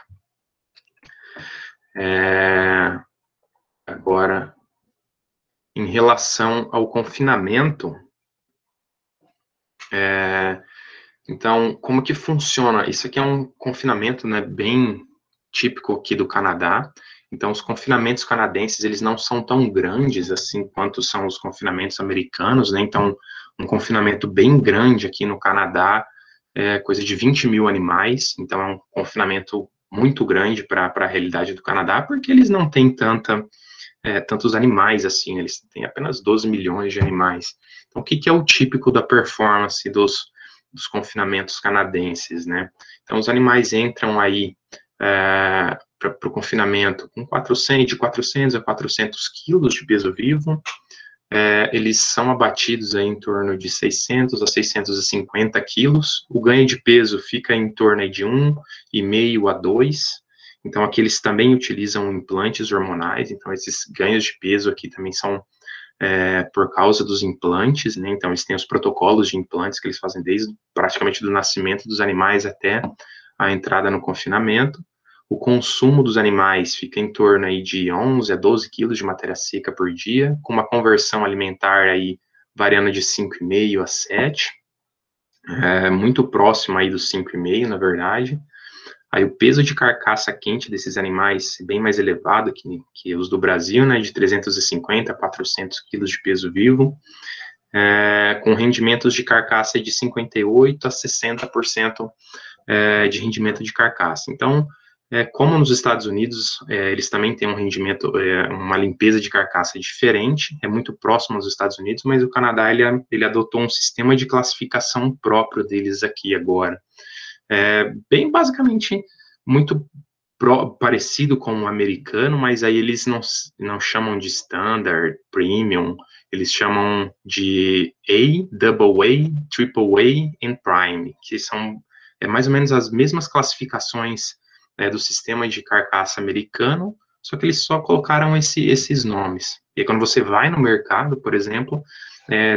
Agora, em relação ao confinamento, então, como que funciona? Isso aqui é um confinamento, né, bem típico aqui do Canadá. Então, os confinamentos canadenses, eles não são tão grandes assim quanto são os confinamentos americanos, né? Então, um confinamento bem grande aqui no Canadá é coisa de 20 mil animais. Então, é um confinamento muito grande para a realidade do Canadá, porque eles não têm tantos animais assim, eles têm apenas 12 milhões de animais. Então, o que é o típico da performance dos confinamentos canadenses, né? Então, os animais entram aí para o confinamento com de 400 a 400 quilos de peso vivo. Eles são abatidos aí em torno de 600 a 650 quilos. O ganho de peso fica em torno aí de 1,5 a 2. Então, aqui eles também utilizam implantes hormonais. Então, esses ganhos de peso aqui também são por causa dos implantes, né? Então, eles têm os protocolos de implantes que eles fazem desde praticamente do nascimento dos animais até a entrada no confinamento. O consumo dos animais fica em torno aí de 11 a 12 quilos de matéria seca por dia, com uma conversão alimentar aí variando de 5,5 a 7, muito próximo aí dos 5,5, na verdade. Aí o peso de carcaça quente desses animais é bem mais elevado que os do Brasil, né, de 350 a 400 quilos de peso vivo, com rendimentos de carcaça de 58 a 60% de rendimento de carcaça. Então, como nos Estados Unidos, eles também têm um rendimento, uma limpeza de carcaça diferente, é muito próximo aos Estados Unidos, mas o Canadá, ele adotou um sistema de classificação próprio deles aqui agora. Bem basicamente muito parecido com o americano, mas aí eles não chamam de standard, premium, eles chamam de A, double A, triple A e prime, que são mais ou menos as mesmas classificações do sistema de carcaça americano, só que eles só colocaram esses nomes. E aí, quando você vai no mercado, por exemplo,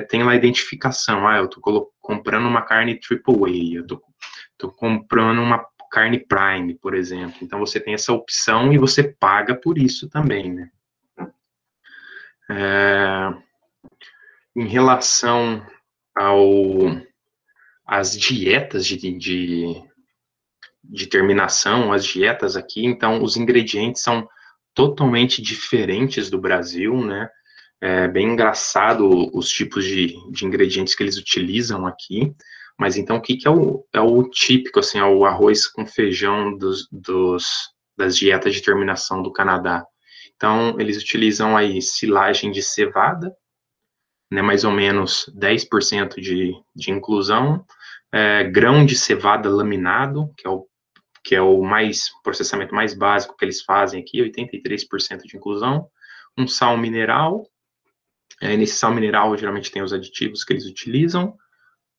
tem lá a identificação, eu estou comprando uma carne triple A, eu estou comprando uma carne prime, por exemplo. Então, você tem essa opção e você paga por isso também, né? Em relação às dietas de terminação, as dietas aqui, então, os ingredientes são totalmente diferentes do Brasil, né? É bem engraçado os tipos de ingredientes que eles utilizam aqui. Mas então, o que é o típico, assim, é o arroz com feijão das dietas de terminação do Canadá? Então, eles utilizam aí silagem de cevada, né, mais ou menos 10% de inclusão, grão de cevada laminado, que é o processamento mais básico que eles fazem aqui, 83% de inclusão, um sal mineral, nesse sal mineral geralmente tem os aditivos que eles utilizam,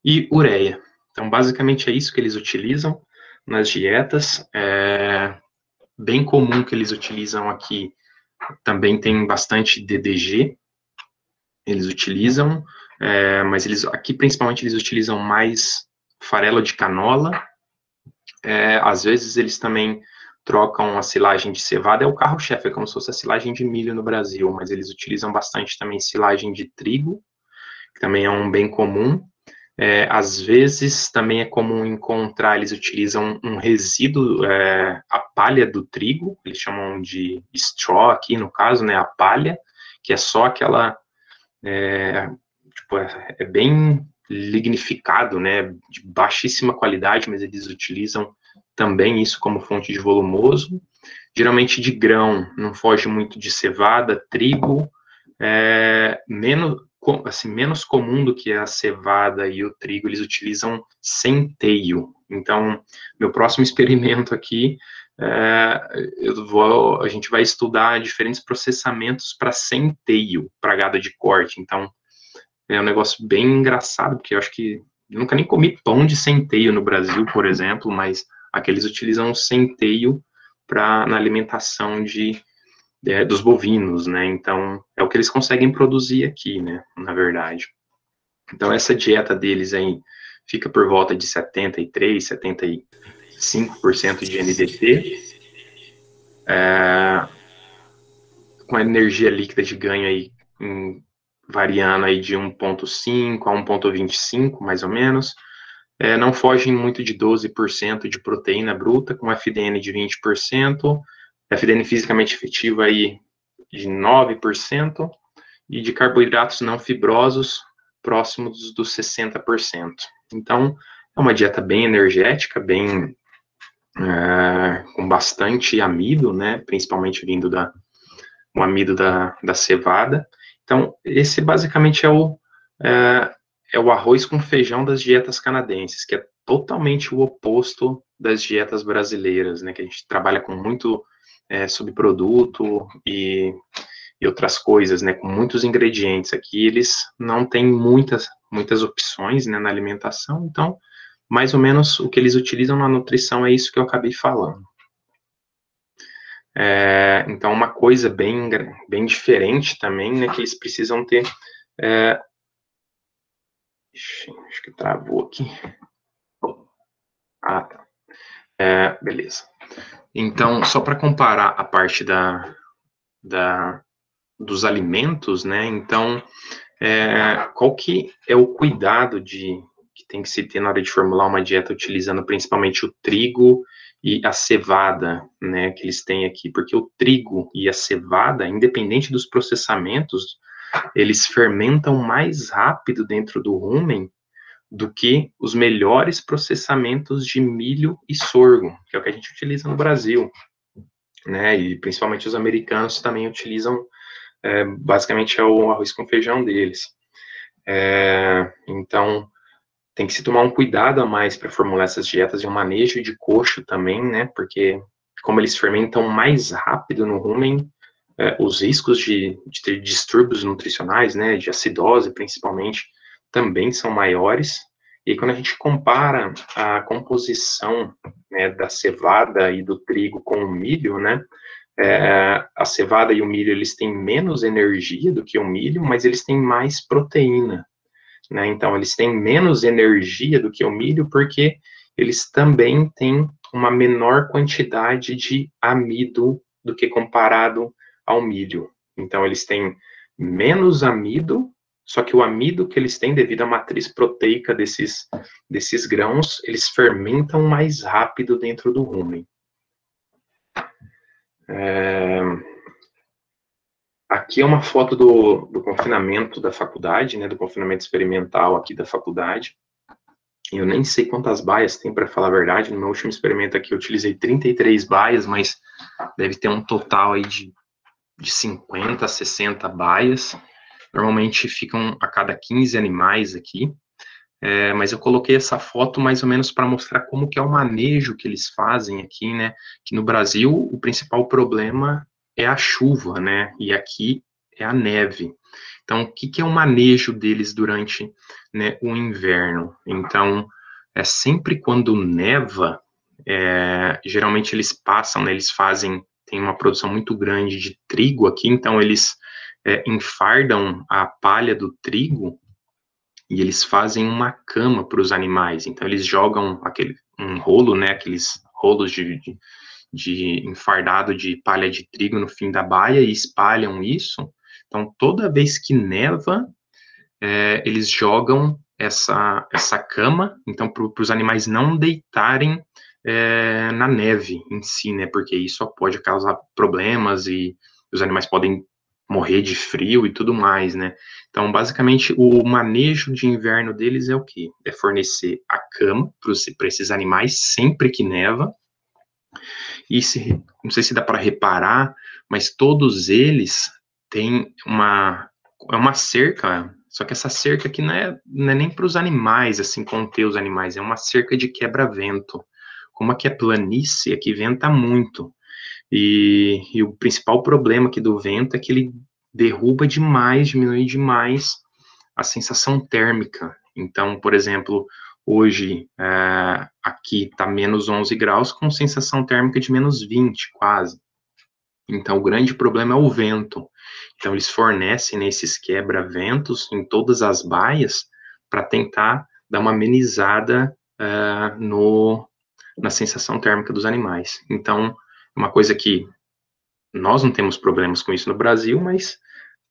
e ureia. Então, basicamente é isso que eles utilizam nas dietas. Bem comum que eles utilizam aqui, também tem bastante DDG, eles utilizam, mas aqui principalmente eles utilizam mais farelo de canola. Às vezes eles também trocam a silagem de cevada, é o carro-chefe, é como se fosse a silagem de milho no Brasil, mas eles utilizam bastante também silagem de trigo, que também é um bem comum. Às vezes, também é comum encontrar, eles utilizam um resíduo, a palha do trigo, eles chamam de straw aqui, no caso, né, a palha, que é só aquela, bem lignificado, né, de baixíssima qualidade, mas eles utilizam também isso como fonte de volumoso, geralmente de grão, não foge muito de cevada, trigo, menos comum do que a cevada e o trigo, eles utilizam centeio. Então, meu próximo experimento aqui, a gente vai estudar diferentes processamentos para centeio, para gado de corte. Então, é um negócio bem engraçado, porque eu acho que eu nunca nem comi pão de centeio no Brasil, por exemplo, mas aqui eles utilizam o centeio na alimentação dos bovinos, né? Então, é o que eles conseguem produzir aqui, né? Na verdade. Então, essa dieta deles aí fica por volta de 73, 75% de NDT, com a energia líquida de ganho aí variando aí de 1,5 a 1,25, mais ou menos. Não fogem muito de 12% de proteína bruta, com FDN de 20%, FDN fisicamente efetivo aí de 9%, e de carboidratos não fibrosos próximos dos 60%. Então, é uma dieta bem energética, bem com bastante amido, né, principalmente vindo o amido da cevada. Então, esse basicamente é o arroz com feijão das dietas canadenses, que é totalmente o oposto das dietas brasileiras, né, que a gente trabalha com muito subproduto e outras coisas, né, com muitos ingredientes. Aqui eles não têm muitas opções, né, na alimentação, então, mais ou menos o que eles utilizam na nutrição é isso que eu acabei falando. Então, uma coisa bem diferente também, né, que eles precisam ter... acho que travou aqui. Ah, tá. Beleza. Então, só para comparar a parte dos alimentos, né, então, qual que é o cuidado que tem que se ter na hora de formular uma dieta utilizando principalmente o trigo e a cevada, né, que eles têm aqui, porque o trigo e a cevada, independente dos processamentos, eles fermentam mais rápido dentro do rumen do que os melhores processamentos de milho e sorgo, que é o que a gente utiliza no Brasil, né, e principalmente os americanos também utilizam, basicamente é o arroz com feijão deles. Então, tem que se tomar um cuidado a mais para formular essas dietas e um manejo de coxo também, né? Porque como eles fermentam mais rápido no rumen, os riscos de ter distúrbios nutricionais, né? De acidose, principalmente, também são maiores. E quando a gente compara a composição, né, da cevada e do trigo com o milho, né? A cevada e o milho, eles têm menos energia do que o milho, mas eles têm mais proteína. Né? Então, eles têm menos energia do que o milho, porque eles também têm uma menor quantidade de amido do que comparado ao milho. Então, eles têm menos amido, só que o amido que eles têm, devido à matriz proteica desses grãos, eles fermentam mais rápido dentro do rumen. Aqui é uma foto do confinamento da faculdade, né, do confinamento experimental aqui da faculdade. Eu nem sei quantas baias tem, para falar a verdade. No meu último experimento aqui eu utilizei 33 baias, mas deve ter um total aí de 50, 60 baias. Normalmente ficam a cada 15 animais aqui. Mas eu coloquei essa foto mais ou menos para mostrar como que é o manejo que eles fazem aqui, né? Que no Brasil o principal problema é a chuva, né? E aqui é a neve. Então, o que é o manejo deles durante, né, o inverno? Então, sempre quando neva, geralmente eles passam, né, eles tem uma produção muito grande de trigo aqui, então eles enfardam a palha do trigo e eles fazem uma cama para os animais. Então, eles jogam um rolo, né, aqueles rolos de enfardado de palha de trigo no fim da baia e espalham isso. Então, toda vez que neva, eles jogam essa cama, então, para os animais não deitarem na neve em si, né, porque isso pode causar problemas e os animais podem morrer de frio e tudo mais, né. Então, basicamente, o manejo de inverno deles é o quê? É fornecer a cama para esses animais sempre que neva. E não sei se dá para reparar, mas todos eles têm uma cerca, só que essa cerca aqui não é nem para os animais, assim, conter os animais, é uma cerca de quebra-vento. Como aqui é planície, aqui venta muito. E o principal problema aqui do vento é que ele derruba demais, diminui demais a sensação térmica. Então, por exemplo, hoje aqui está menos 11 graus com sensação térmica de menos 20, quase. Então, o grande problema é o vento. Então, eles fornecem esses quebra-ventos em todas as baias para tentar dar uma amenizada na sensação térmica dos animais. Então, uma coisa que nós não temos problemas com isso no Brasil, mas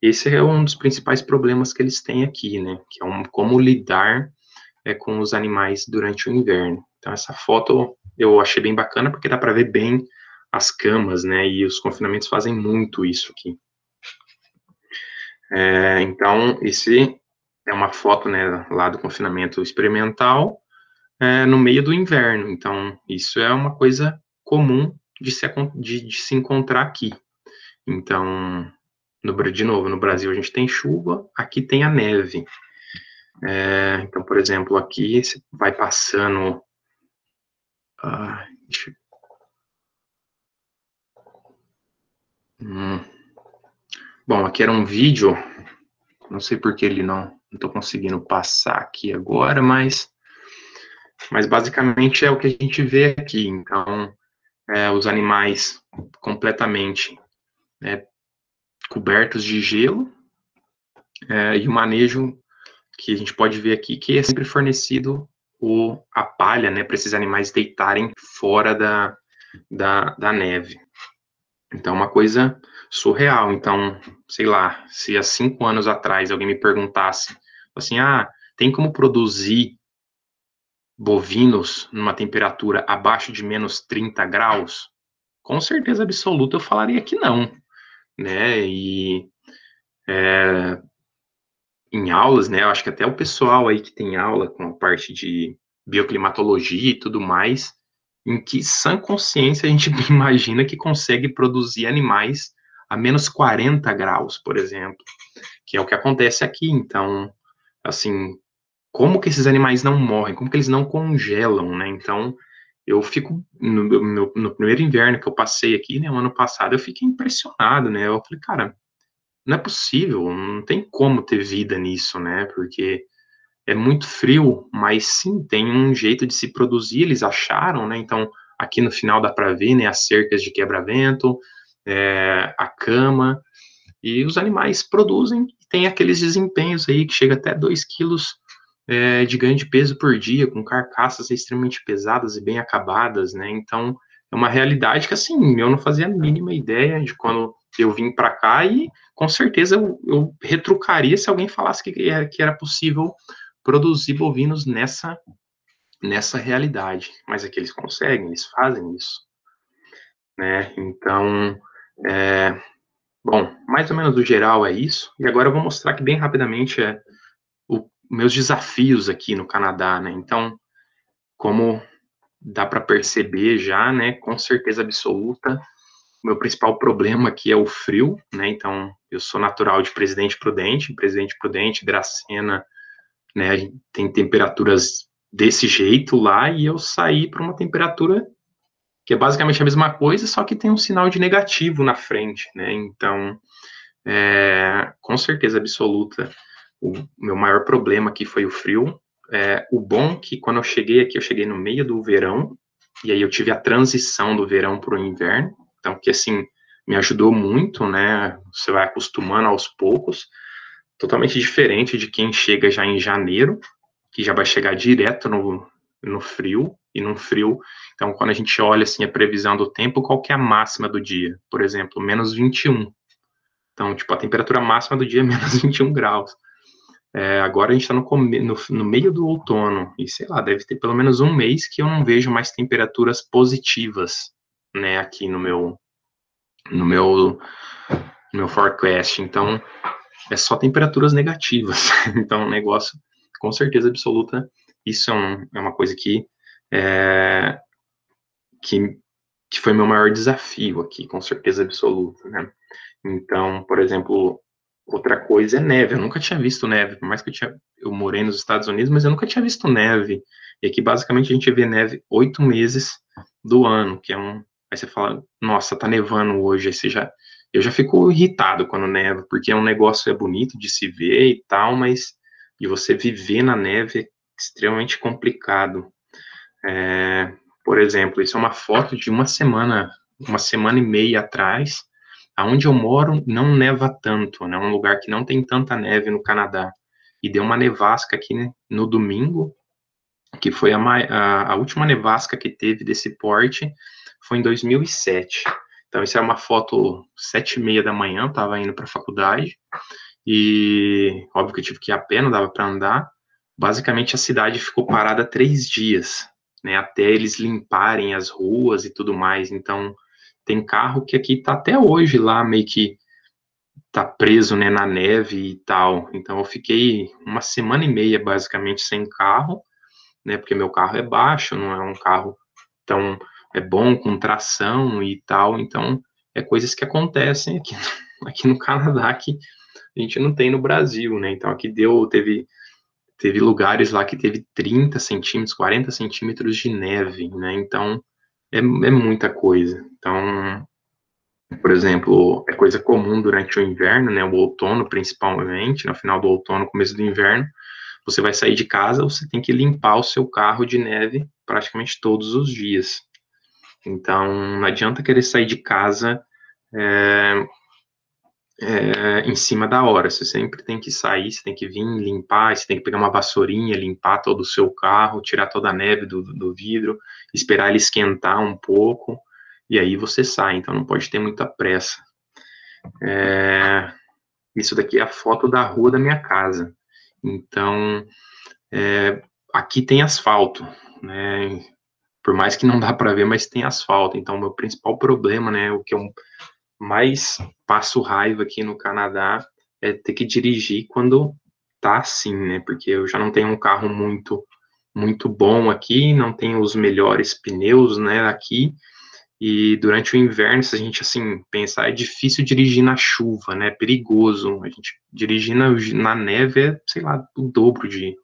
esse é um dos principais problemas que eles têm aqui, né? Que é como lidar com os animais durante o inverno. Então, essa foto eu achei bem bacana, porque dá para ver bem as camas, né? E os confinamentos fazem muito isso aqui. Então, esse é uma foto, né, lá do confinamento experimental, no meio do inverno. Então, isso é uma coisa comum de se encontrar aqui. Então, de novo, no Brasil a gente tem chuva, aqui tem a neve. Então, por exemplo, aqui você vai passando... Bom, aqui era um vídeo, não sei por que ele não estou conseguindo passar aqui agora, mas basicamente é o que a gente vê aqui. Então, os animais completamente cobertos de gelo, e o manejo que a gente pode ver aqui, que é sempre fornecido a palha, né, para esses animais deitarem fora da neve. Então, uma coisa surreal. Então, sei lá, se há 5 anos atrás alguém me perguntasse, assim, tem como produzir bovinos numa temperatura abaixo de menos 30 graus? Com certeza absoluta eu falaria que não, né? E em aulas, né, eu acho que até o pessoal aí que tem aula com a parte de bioclimatologia e tudo mais, em que sã consciência a gente imagina que consegue produzir animais a menos 40 graus, por exemplo, que é o que acontece aqui. Então, assim, como que esses animais não morrem? Como que eles não congelam, né? Então, eu fico, no primeiro inverno que eu passei aqui, né, o ano passado, eu fiquei impressionado, né? Eu falei, cara, não é possível, não tem como ter vida nisso, né? Porque é muito frio, mas sim, tem um jeito de se produzir, eles acharam, né? Então, aqui no final dá para ver, né, as cercas de quebra-vento, a cama, e os animais produzem, tem aqueles desempenhos aí que chega até 2 quilos de ganho de peso por dia, com carcaças extremamente pesadas e bem acabadas, né? Então, é uma realidade que, assim, eu não fazia a mínima ideia de quando eu vim para cá, e com certeza eu retrucaria se alguém falasse que era possível produzir bovinos nessa realidade. Mas é que eles conseguem, eles fazem isso, né? Então, bom, mais ou menos do geral é isso. E agora eu vou mostrar aqui bem rapidamente meus desafios aqui no Canadá, né? Então, como dá para perceber já, né, com certeza absoluta, o meu principal problema aqui é o frio, né? Então, eu sou natural de Presidente Prudente, Dracena, né, tem temperaturas desse jeito lá, e eu saí para uma temperatura que é basicamente a mesma coisa, só que tem um sinal de negativo na frente, né? Então, com certeza absoluta, o meu maior problema aqui foi o frio. O bom que quando eu cheguei aqui, eu cheguei no meio do verão, e aí eu tive a transição do verão para o inverno, então, que assim, me ajudou muito, né? Você vai acostumando aos poucos, totalmente diferente de quem chega já em janeiro, que já vai chegar direto no frio, e no frio, então, quando a gente olha, assim, a previsão do tempo, qual que é a máxima do dia? Por exemplo, menos 21. Então, tipo, a temperatura máxima do dia é menos 21 graus. Agora a gente está no meio do outono, e sei lá, deve ter pelo menos um mês que eu não vejo mais temperaturas positivas, né, aqui no meu forecast. Então, é só temperaturas negativas. Então, um negócio, com certeza absoluta, isso é uma coisa que foi meu maior desafio aqui, com certeza absoluta, né? Então, por exemplo, outra coisa é neve. Eu nunca tinha visto neve, por mais que eu morei nos Estados Unidos, mas eu nunca tinha visto neve. E aqui, basicamente, a gente vê neve 8 meses do ano, que aí você fala, nossa, tá nevando hoje, aí eu já fico irritado quando neva, porque um negócio bonito de se ver e tal, mas de você viver na neve é extremamente complicado. Por exemplo, isso é uma foto de uma semana e meia atrás. Aonde eu moro não neva tanto, né? Um lugar que não tem tanta neve no Canadá. e deu uma nevasca aqui, né, no domingo, que foi a última nevasca que teve desse porte, foi em 2007. Então, isso é uma foto 7h30 da manhã, eu estava indo para a faculdade, e óbvio que eu tive que ir a pé, não dava para andar. Basicamente, a cidade ficou parada 3 dias, né, até eles limparem as ruas e tudo mais. Então, tem carro que aqui está até hoje lá, meio que tá preso, né, na neve e tal. Então, eu fiquei 1 semana e meia, basicamente, sem carro, né, porque meu carro é baixo, não é um carro tão bom, com tração e tal. Então, é coisas que acontecem aqui no Canadá que a gente não tem no Brasil, né? Então, aqui teve lugares lá que teve 30 centímetros, 40 centímetros de neve, né? Então, é muita coisa. Então, por exemplo, é coisa comum durante o inverno, né? O outono, principalmente, no final do outono, começo do inverno, você vai sair de casa, você tem que limpar o seu carro de neve praticamente todos os dias. Então, não adianta querer sair de casa em cima da hora. Você sempre tem que sair, você tem que vir limpar, você tem que pegar uma vassourinha, limpar todo o seu carro, tirar toda a neve do vidro, esperar ele esquentar um pouco, e aí você sai. Então, não pode ter muita pressa. Isso daqui é a foto da rua da minha casa. Então, aqui tem asfalto, né? Por mais que não dá para ver, mas tem asfalto. Então, o meu principal problema, né, o que eu mais passo raiva aqui no Canadá é ter que dirigir quando tá assim, né? Porque eu já não tenho um carro muito bom aqui, não tenho os melhores pneus, né, aqui. E durante o inverno, se a gente, assim, pensar, é difícil dirigir na chuva, né? É perigoso. A gente dirigir na neve é, sei lá, o dobro de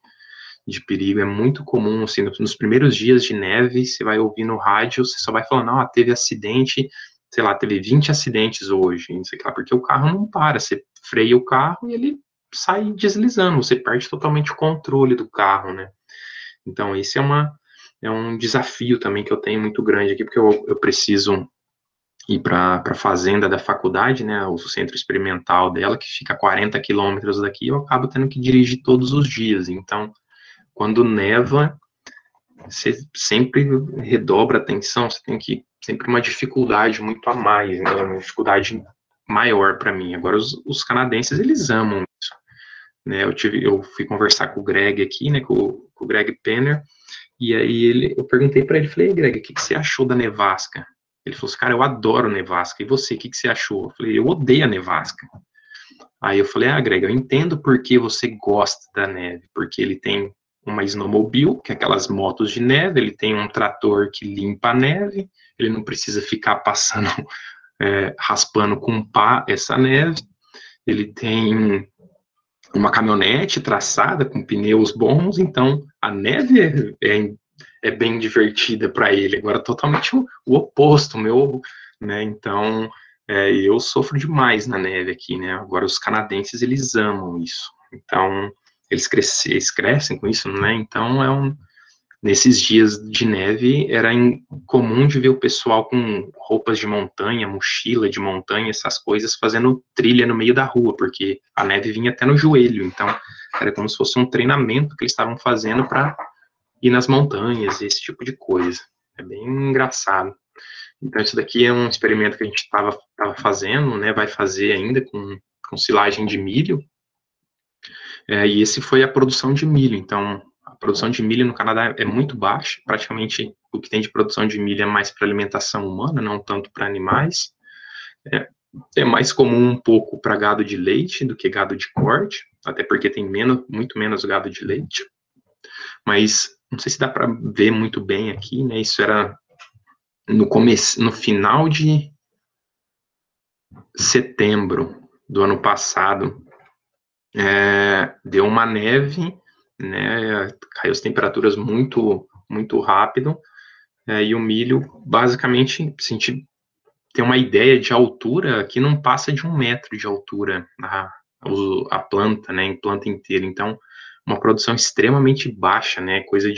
perigo. É muito comum, assim, nos primeiros dias de neve, você vai ouvir no rádio, você só vai falando, não, teve acidente, sei lá, teve 20 acidentes hoje, não sei lá, porque o carro não para, você freia o carro e ele sai deslizando, você perde totalmente o controle do carro, né? Então, esse é um desafio também que eu tenho muito grande aqui, porque eu preciso ir para a fazenda da faculdade, né, o centro experimental dela, que fica a 40 quilômetros daqui, eu acabo tendo que dirigir todos os dias. Então, quando neva, você sempre redobra a atenção, você tem que sempre uma dificuldade muito a mais, né, uma dificuldade maior para mim. Agora, os canadenses, eles amam isso, né, eu fui conversar com o Greg aqui, né, com o Greg Penner, e aí eu perguntei para ele, falei, Greg, o que você achou da nevasca? Ele falou assim, cara, eu adoro nevasca, e você, o que você achou? Eu falei, eu odeio a nevasca. Aí eu falei, Greg, eu entendo por que você gosta da neve, porque ele tem uma snowmobile, que é aquelas motos de neve, ele tem um trator que limpa a neve, ele não precisa ficar passando, raspando com pá essa neve, ele tem uma caminhonete traçada com pneus bons, então a neve é bem divertida para ele. Agora, totalmente o oposto, meu, né? Então, eu sofro demais na neve aqui, né? Agora, os canadenses, eles amam isso. Então, eles crescem com isso, né? Então, nesses dias de neve, era comum de ver o pessoal com roupas de montanha, mochila de montanha, essas coisas, fazendo trilha no meio da rua, porque a neve vinha até no joelho. Então, era como se fosse um treinamento que eles estavam fazendo para ir nas montanhas, esse tipo de coisa. É bem engraçado. Então, isso daqui é um experimento que a gente estava fazendo, né? Vai fazer ainda com silagem de milho. E esse foi a produção de milho. Então, a produção de milho no Canadá é muito baixa, praticamente o que tem de produção de milho é mais para alimentação humana, não tanto para animais. É mais comum um pouco para gado de leite do que gado de corte, até porque tem muito menos gado de leite. Mas não sei se dá para ver muito bem aqui, né? Isso era no final de setembro do ano passado. Deu uma neve, né, caiu as temperaturas muito, muito rápido, e o milho, basicamente, assim, tem uma ideia de altura que não passa de 1 metro de altura a planta, né, em planta inteira. Então, uma produção extremamente baixa, né, coisa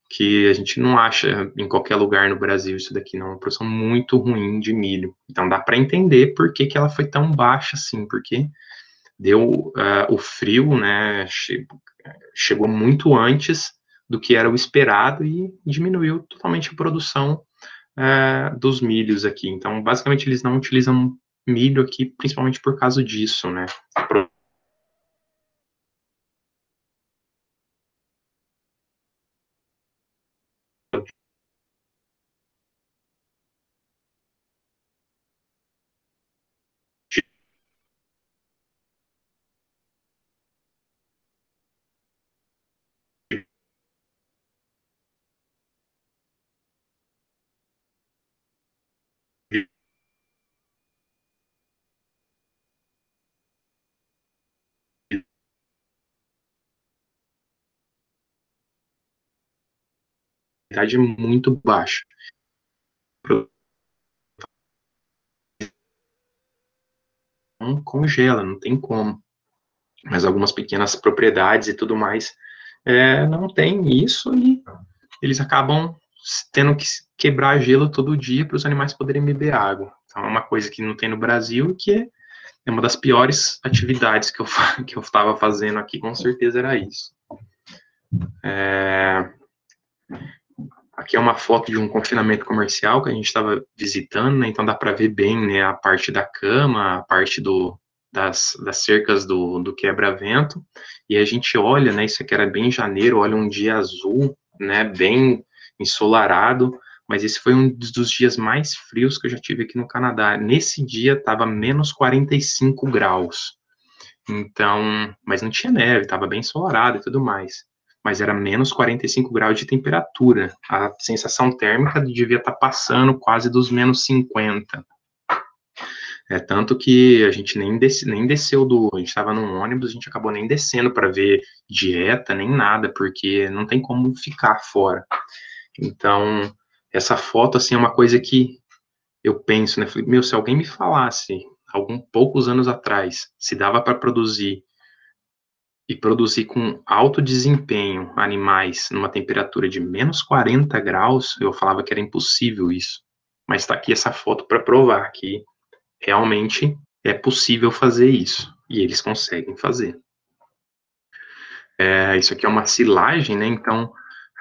que a gente não acha em qualquer lugar no Brasil isso daqui, não, uma produção muito ruim de milho. Então, dá para entender por que ela foi tão baixa assim, porque deu o frio, né, chegou muito antes do que era o esperado e diminuiu totalmente a produção dos milhos aqui. Então, basicamente, eles não utilizam milho aqui, principalmente por causa disso, né? Muito baixa. Não congela, não tem como. Mas algumas pequenas propriedades e tudo mais não tem isso e eles acabam tendo que quebrar gelo todo dia para os animais poderem beber água. Então é uma coisa que não tem no Brasil e que é uma das piores atividades que eu estava fazendo aqui, com certeza era isso. Aqui é uma foto de um confinamento comercial que a gente estava visitando, né? Então dá para ver bem, né, a parte da cama, a parte das cercas do quebra-vento, e a gente olha, né, isso aqui era bem em janeiro, olha um dia azul, né, bem ensolarado, mas esse foi um dos dias mais frios que eu já tive aqui no Canadá. Nesse dia estava menos 45 graus, então, mas não tinha neve, estava bem ensolarado e tudo mais. Mas era menos 45 graus de temperatura. A sensação térmica devia estar passando quase dos menos 50. Tanto que a gente nem desceu a gente estava num ônibus, a gente acabou nem descendo para ver dieta, nem nada, porque não tem como ficar fora. Então, essa foto, assim, é uma coisa que eu penso, né, falei, meu, se alguém me falasse, poucos anos atrás, se dava para produzir com alto desempenho animais numa temperatura de menos 40 graus, eu falava que era impossível isso. Mas está aqui essa foto para provar que realmente é possível fazer isso. E eles conseguem fazer. Isso aqui é uma silagem, né? Então,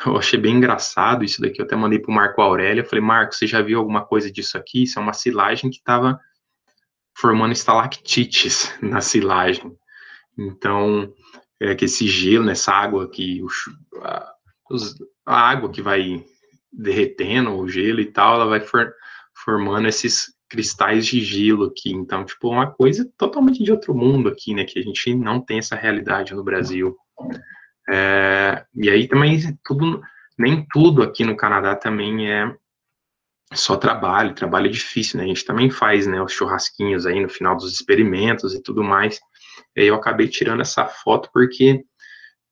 eu achei bem engraçado isso daqui. Eu até mandei para o Marco Aurélio. Eu falei, Marco, você já viu alguma coisa disso aqui? Isso é uma silagem que estava formando estalactites na silagem. Então, que esse gelo, nessa água que a água que vai derretendo o gelo e tal, ela vai formando esses cristais de gelo aqui. Então, tipo, uma coisa totalmente de outro mundo aqui, né? Que a gente não tem essa realidade no Brasil. E aí também nem tudo aqui no Canadá também é só trabalho é difícil, né? A gente também faz, né, os churrasquinhos aí no final dos experimentos e tudo mais. E aí eu acabei tirando essa foto porque,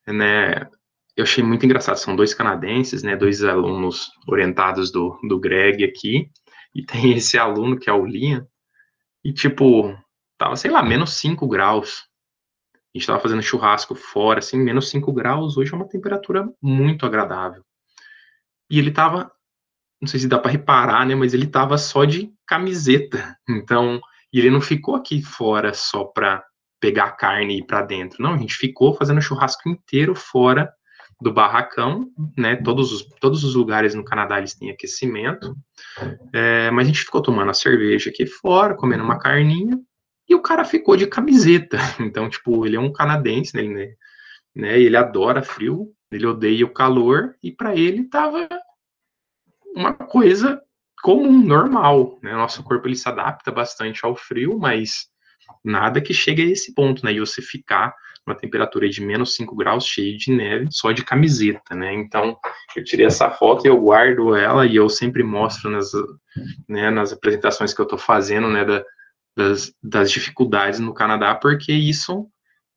né, eu achei muito engraçado. São 2 canadenses, né, 2 alunos orientados do Greg aqui, e tem esse aluno que é o Liam, e tipo, tava, sei lá, menos 5 graus. A gente tava fazendo churrasco fora, assim, menos 5 graus, hoje é uma temperatura muito agradável. E ele tava, não sei se dá para reparar, né, mas ele tava só de camiseta. Então, e ele não ficou aqui fora só para pegar a carne e ir para dentro. Não, a gente ficou fazendo o churrasco inteiro fora do barracão, né? Todos os lugares no Canadá eles têm aquecimento, mas a gente ficou tomando a cerveja aqui fora, comendo uma carninha, e o cara ficou de camiseta. Então, tipo, ele é um canadense, né? Ele adora frio, ele odeia o calor, e para ele tava uma coisa comum, normal, né? Nosso corpo ele se adapta bastante ao frio, mas nada que chegue a esse ponto, né? E você ficar numa temperatura de menos 5 graus, cheio de neve, só de camiseta, né? Então, eu tirei essa foto e eu guardo ela e eu sempre mostro nas apresentações que eu tô fazendo, né, das dificuldades no Canadá, porque isso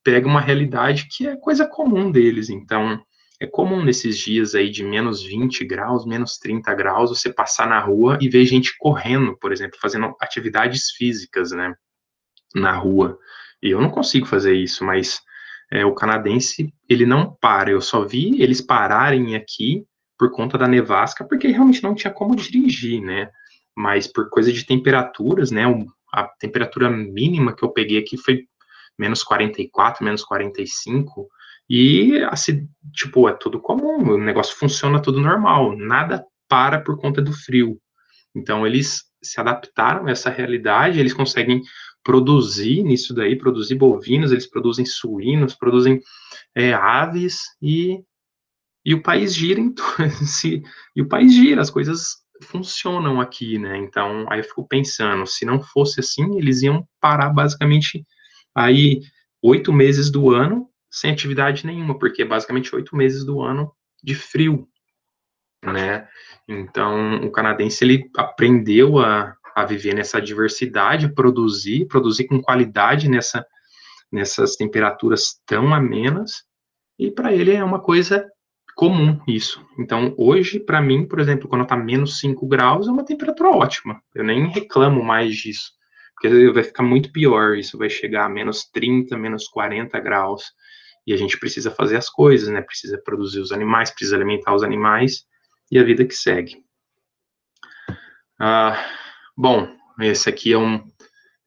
pega uma realidade que é coisa comum deles. Então, é comum nesses dias aí de menos 20 graus, menos 30 graus, você passar na rua e ver gente correndo, por exemplo, fazendo atividades físicas, né, na rua. E eu não consigo fazer isso, mas o canadense, ele não para. Eu só vi eles pararem aqui por conta da nevasca, porque realmente não tinha como dirigir, né? Mas por coisa de temperaturas, né? A temperatura mínima que eu peguei aqui foi menos 44, menos 45, e assim, tipo, é tudo comum, o negócio funciona tudo normal, nada para por conta do frio. Então, eles se adaptaram a essa realidade, eles conseguem produzir nisso daí, produzir bovinos, eles produzem suínos, produzem aves, e o país gira e o país gira, as coisas funcionam aqui, né? Então, aí eu fico pensando, se não fosse assim, eles iam parar basicamente aí 8 meses do ano sem atividade nenhuma, porque é basicamente 8 meses do ano de frio, né? Então, o canadense, ele aprendeu a viver nessa diversidade, produzir com qualidade nessas temperaturas tão amenas, e para ele é uma coisa comum isso. Então, hoje, para mim, por exemplo, quando tá menos 5 graus, é uma temperatura ótima. Eu nem reclamo mais disso, porque vai ficar muito pior. Isso vai chegar a menos 30, menos 40 graus. E a gente precisa fazer as coisas, né? Precisa produzir os animais, precisa alimentar os animais, e a vida que segue. Bom, esse aqui é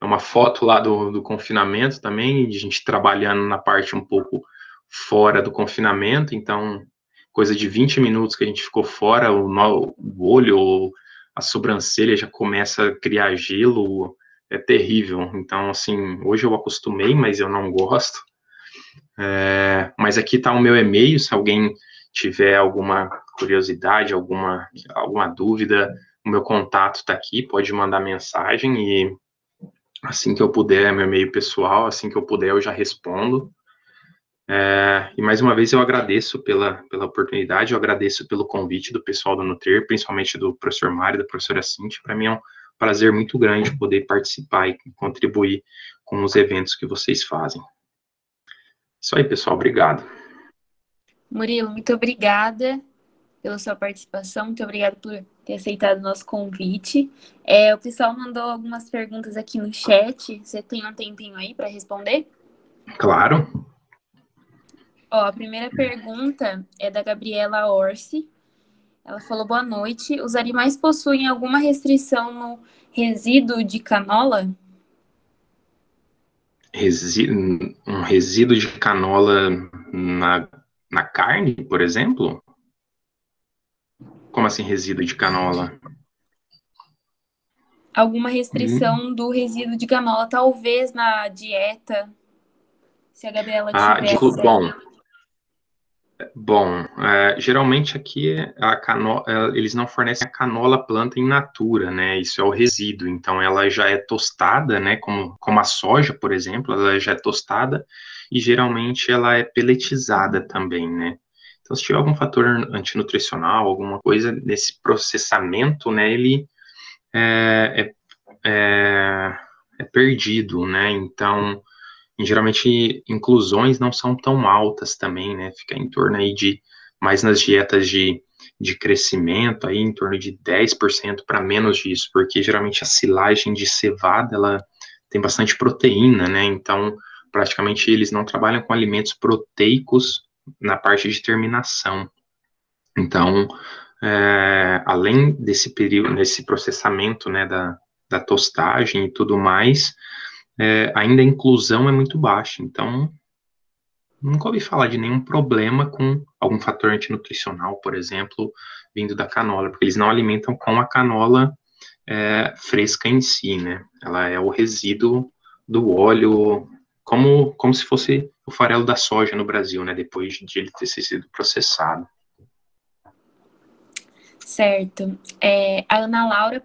uma foto lá do confinamento também, de gente trabalhando na parte um pouco fora do confinamento, então, coisa de 20 minutos que a gente ficou fora, o olho, a sobrancelha já começa a criar gelo, é terrível. Então, assim, hoje eu acostumei, mas eu não gosto. Mas aqui está o meu e-mail, se alguém tiver alguma curiosidade, alguma dúvida, o meu contato está aqui, pode mandar mensagem, e assim que eu puder, meu e-mail pessoal, assim que eu puder eu já respondo. E mais uma vez eu agradeço pela oportunidade, eu agradeço pelo convite do pessoal do Nutrir, principalmente do professor Mário e da professora Cíntia. Para mim é um prazer muito grande poder participar e contribuir com os eventos que vocês fazem. Isso aí, pessoal, obrigado. Murilo, muito obrigada pela sua participação, muito obrigada por ter aceitado o nosso convite. O pessoal mandou algumas perguntas aqui no chat, você tem um tempinho aí para responder? Claro. A primeira pergunta é da Gabriela Orsi. Ela falou, boa noite, os animais possuem alguma restrição no resíduo de canola? Um resíduo de canola na carne, por exemplo? Como assim resíduo de canola? Alguma restrição do resíduo de canola, talvez na dieta, se a Gabriela tiver. Bom, geralmente aqui eles não fornecem a canola planta in natura, né? Isso é o resíduo, então ela já é tostada, né? Como a soja, por exemplo, ela já é tostada e geralmente ela é peletizada também, né? Então, se tiver algum fator antinutricional, alguma coisa nesse processamento, né? Ele é perdido, né? Então, geralmente, inclusões não são tão altas também, né? Fica em torno aí mais nas dietas de crescimento, aí em torno de 10% para menos disso, porque geralmente a silagem de cevada, ela tem bastante proteína, né? Então, praticamente, eles não trabalham com alimentos proteicos na parte de terminação. Então, além desse período, desse processamento, né, da tostagem e tudo mais, ainda a inclusão é muito baixa, então nunca ouvi falar de nenhum problema com algum fator antinutricional, por exemplo, vindo da canola, porque eles não alimentam com a canola fresca em si, né? Ela é o resíduo do óleo, como se fosse o farelo da soja no Brasil, né? Depois de ele ter sido processado. Certo. A Ana Laura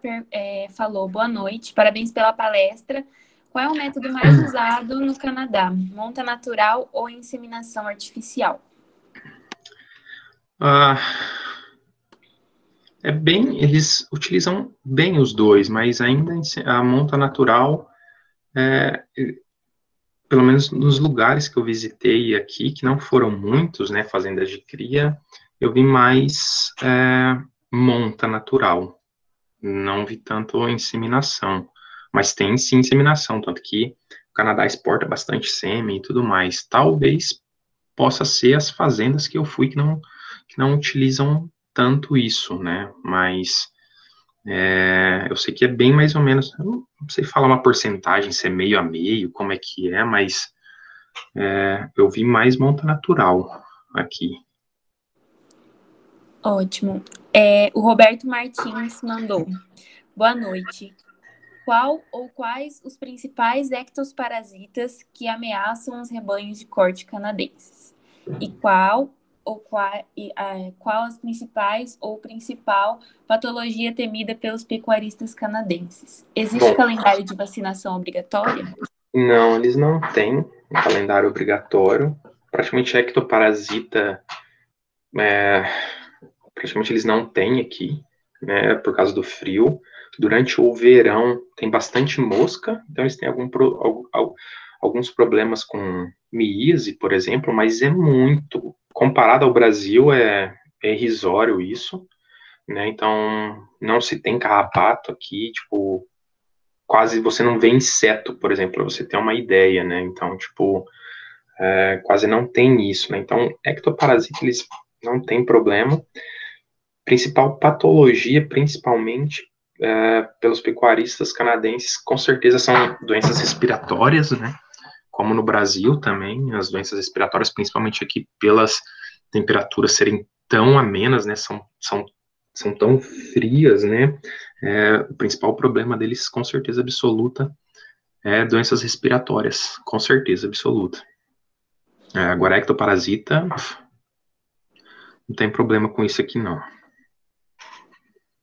falou, boa noite, parabéns pela palestra. Qual é o método mais usado no Canadá? Monta natural ou inseminação artificial? Eles utilizam bem os dois, mas ainda a monta natural, pelo menos nos lugares que eu visitei aqui, que não foram muitos, né, fazendas de cria, eu vi mais monta natural. Não vi tanto inseminação, mas tem sim inseminação, tanto que o Canadá exporta bastante sêmen e tudo mais. Talvez possa ser as fazendas que eu fui que não utilizam tanto isso, né? Mas eu sei que é bem mais ou menos, eu não sei falar uma porcentagem, se é meio a meio, como é que é, mas eu vi mais monta natural aqui. Ótimo. O Roberto Martins mandou. Boa noite. Qual ou quais os principais ectoparasitas que ameaçam os rebanhos de corte canadenses? E qual as principais ou principal patologia temida pelos pecuaristas canadenses? Existe calendário de vacinação obrigatória? Não, eles não têm um calendário obrigatório. Praticamente ectoparasita, praticamente eles não têm aqui, né, por causa do frio. Durante o verão tem bastante mosca, então eles têm alguns problemas com miíase, por exemplo, mas é muito. Comparado ao Brasil, é irrisório isso, né? Então, não se tem carrapato aqui, tipo, quase você não vê inseto, por exemplo, pra você ter uma ideia, né? Então, tipo, quase não tem isso, né? Então, ectoparasita, eles não tem problema. Principal patologia, principalmente, pelos pecuaristas canadenses, com certeza são doenças respiratórias, né? Como no Brasil também, as doenças respiratórias, principalmente aqui pelas temperaturas serem tão amenas, né? São tão frias, né? O principal problema deles, com certeza absoluta, é doenças respiratórias, com certeza absoluta. Agora, ectoparasita, não tem problema com isso aqui, não.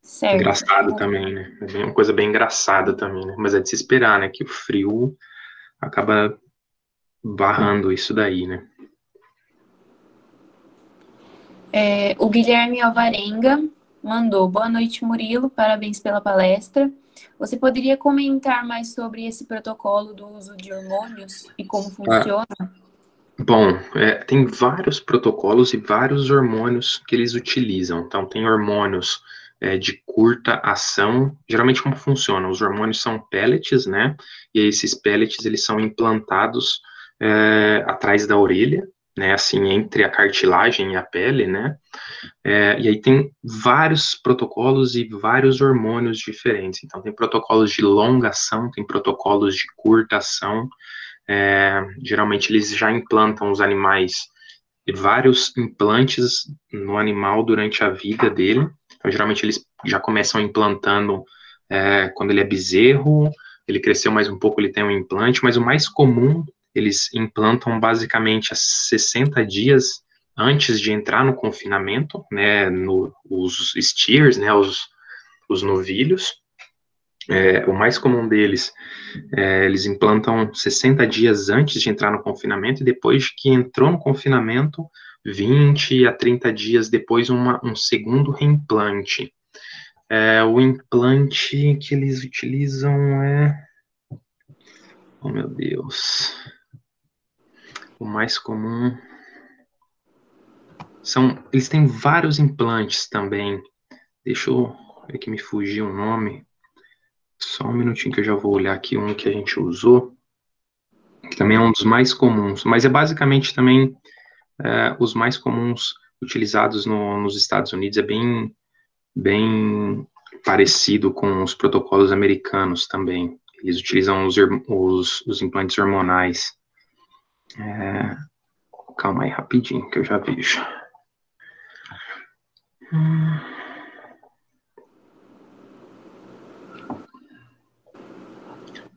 Certo. Engraçado também, né? É uma coisa bem engraçada também, né? Mas é de se esperar, né? Que o frio acaba barrando isso daí, né? O Guilherme Alvarenga mandou. Boa noite, Murilo. Parabéns pela palestra. Você poderia comentar mais sobre esse protocolo do uso de hormônios e como funciona? Bom, tem vários protocolos e vários hormônios que eles utilizam. Então, tem hormônios de curta ação. Geralmente, como funciona? Os hormônios são pellets, né? E esses pellets, eles são implantados atrás da orelha, né? Assim, entre a cartilagem e a pele, né? E aí tem vários protocolos e vários hormônios diferentes. Então, tem protocolos de longa ação, tem protocolos de curta ação. Geralmente eles já implantam os animais, vários implantes no animal durante a vida dele. Então, geralmente eles já começam implantando quando ele é bezerro, ele cresceu mais um pouco, ele tem um implante, mas o mais comum, eles implantam basicamente a 60 dias antes de entrar no confinamento, né, os steers, né, os novilhos. O mais comum deles, eles implantam 60 dias antes de entrar no confinamento, e depois que entrou no confinamento, 20 a 30 dias depois, um segundo reimplante. O implante que eles utilizam oh, meu Deus. O mais comum eles têm vários implantes também. Deixa eu ver que me fugiu o nome. Só um minutinho que eu já vou olhar aqui um que a gente usou, que também é um dos mais comuns, mas é basicamente também os mais comuns utilizados nos Estados Unidos, é bem parecido com os protocolos americanos também. Eles utilizam os implantes hormonais. Calma aí, rapidinho, que eu já vejo.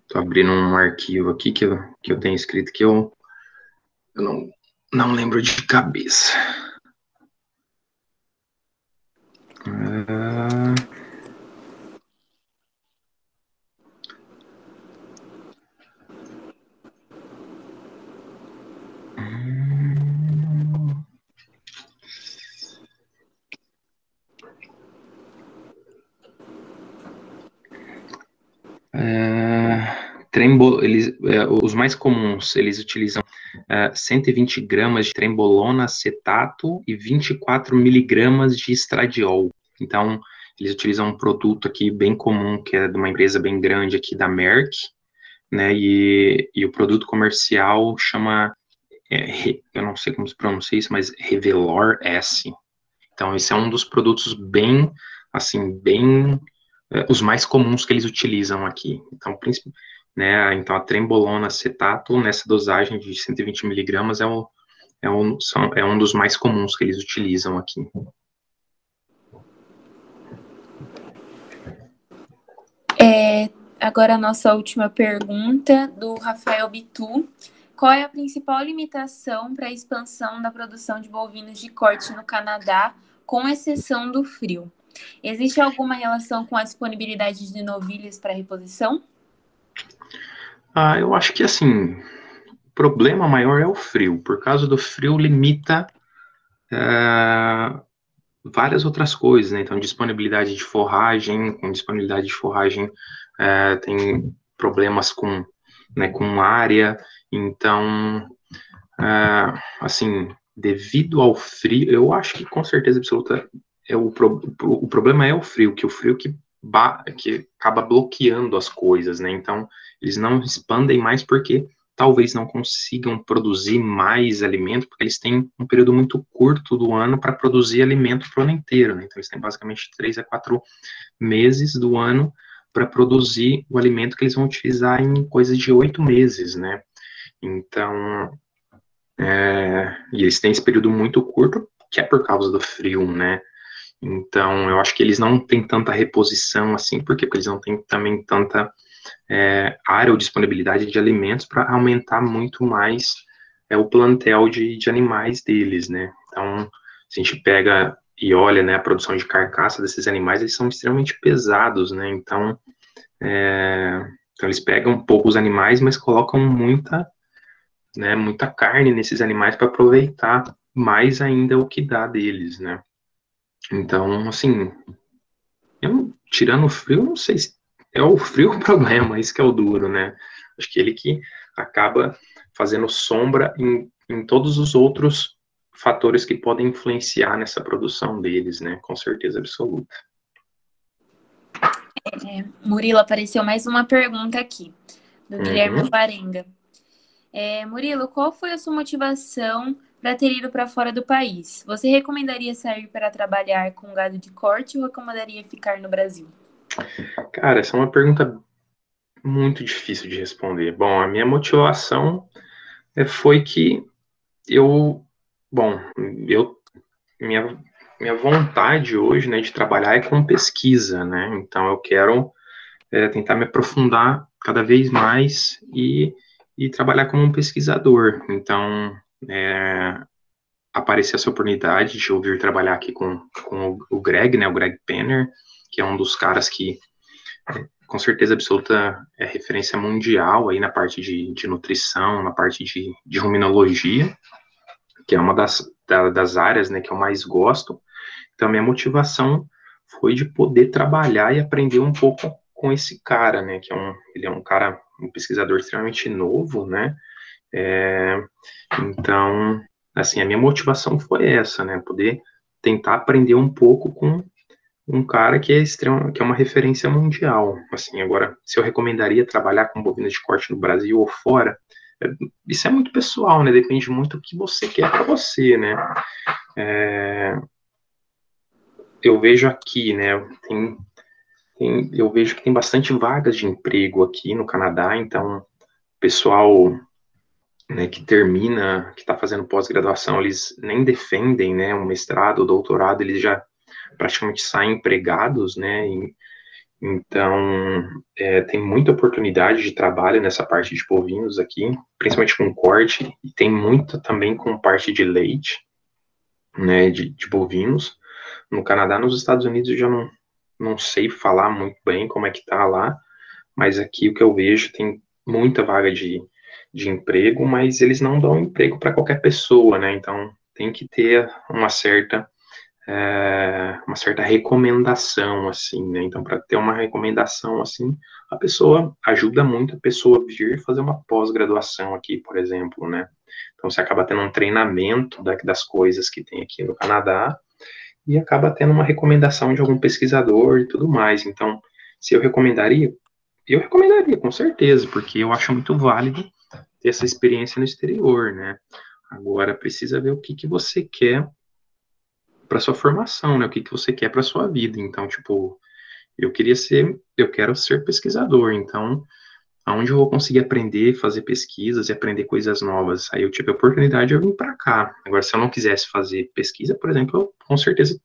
Tô abrindo um arquivo aqui que eu tenho escrito que eu não lembro de cabeça. Os mais comuns, eles utilizam 120 gramas de trembolona acetato e 24 miligramas de estradiol. Então, eles utilizam um produto aqui bem comum, que é de uma empresa bem grande aqui da Merck, né, e o produto comercial chama, eu não sei como se pronuncia isso, mas Revelor S. Então, esse é um dos produtos bem os mais comuns que eles utilizam aqui. Então, né? Então, a trembolona acetato, nessa dosagem de 120 miligramas, é um dos mais comuns que eles utilizam aqui. Agora a nossa última pergunta, do Rafael Bitu. Qual é a principal limitação para a expansão da produção de bovinos de corte no Canadá, com exceção do frio? Existe alguma relação com a disponibilidade de novilhas para reposição? Eu acho que, assim, o problema maior é o frio. Por causa do frio, limita várias outras coisas, né? Então, disponibilidade de forragem, com disponibilidade de forragem tem problemas com área. Então, assim, devido ao frio, eu acho que com certeza absoluta o problema é o frio, que que acaba bloqueando as coisas, né? Então, eles não expandem mais porque talvez não consigam produzir mais alimento, porque eles têm um período muito curto do ano para produzir alimento para o ano inteiro, né? Então, eles têm basicamente 3 a 4 meses do ano para produzir o alimento que eles vão utilizar em coisa de 8 meses, né? Então, e eles têm esse período muito curto, que é por causa do frio, né? Então, eu acho que eles não têm tanta reposição assim, porque eles não têm também tanta área ou disponibilidade de alimentos para aumentar muito mais o plantel de animais deles, né? Então, se a gente pega e olha, né, a produção de carcaça desses animais, eles são extremamente pesados, né? Então, eles pegam poucos animais, mas colocam muita carne nesses animais para aproveitar mais ainda o que dá deles, né? Então, assim, tirando o frio, não sei se é o frio o problema, isso que é o duro, né? Acho que ele que acaba fazendo sombra em todos os outros fatores que podem influenciar nessa produção deles, né? Com certeza absoluta. Murilo, apareceu mais uma pergunta aqui, do Guilherme Varenga. Murilo, qual foi a sua motivação para ter ido para fora do país? Você recomendaria sair para trabalhar com gado de corte ou recomendaria ficar no Brasil? Cara, essa é uma pergunta muito difícil de responder. Bom, a minha motivação foi que minha vontade hoje, né, de trabalhar é com pesquisa, né? Então eu quero tentar me aprofundar cada vez mais e trabalhar como um pesquisador. Então, apareceu essa oportunidade de eu vir trabalhar aqui com o Greg, né, o Greg Penner, que é um dos caras que, com certeza absoluta, é referência mundial aí na parte de nutrição, na parte de ruminologia, que é uma das áreas, né, que eu mais gosto. Então, minha motivação foi de poder trabalhar e aprender um pouco com esse cara, né, ele é um cara, um pesquisador extremamente novo, né, então, assim, a minha motivação foi essa, né, poder tentar aprender um pouco com um cara que é uma referência mundial. Assim, agora, se eu recomendaria trabalhar com bovinos de corte no Brasil ou fora, isso é muito pessoal, né, depende muito do que você quer para você, né. Eu vejo aqui, né, eu vejo que tem bastante vagas de emprego aqui no Canadá, então, pessoal, né, que está fazendo pós-graduação, eles nem defendem, né, um mestrado ou doutorado, eles já praticamente saem empregados, né, então, tem muita oportunidade de trabalho nessa parte de bovinos aqui, principalmente com corte, e tem muito também com parte de leite, né, de bovinos. No Canadá, nos Estados Unidos, eu já não sei falar muito bem como é que tá lá, mas aqui o que eu vejo tem muita vaga de emprego, mas eles não dão emprego para qualquer pessoa, né? Então tem que ter uma certa recomendação, assim, né? Então, para ter uma recomendação assim, a pessoa ajuda muito a pessoa vir fazer uma pós-graduação aqui, por exemplo, né? Então você acaba tendo um treinamento das coisas que tem aqui no Canadá e acaba tendo uma recomendação de algum pesquisador e tudo mais. Então, se eu recomendaria com certeza, porque eu acho muito válido ter essa experiência no exterior, né? Agora, precisa ver o que você quer para sua formação, né? O que você quer para sua vida. Então, tipo, eu quero ser pesquisador, então aonde eu vou conseguir aprender, fazer pesquisas e aprender coisas novas. Aí eu tive a oportunidade, eu vim para cá. Agora, se eu não quisesse fazer pesquisa, por exemplo, eu, com certeza,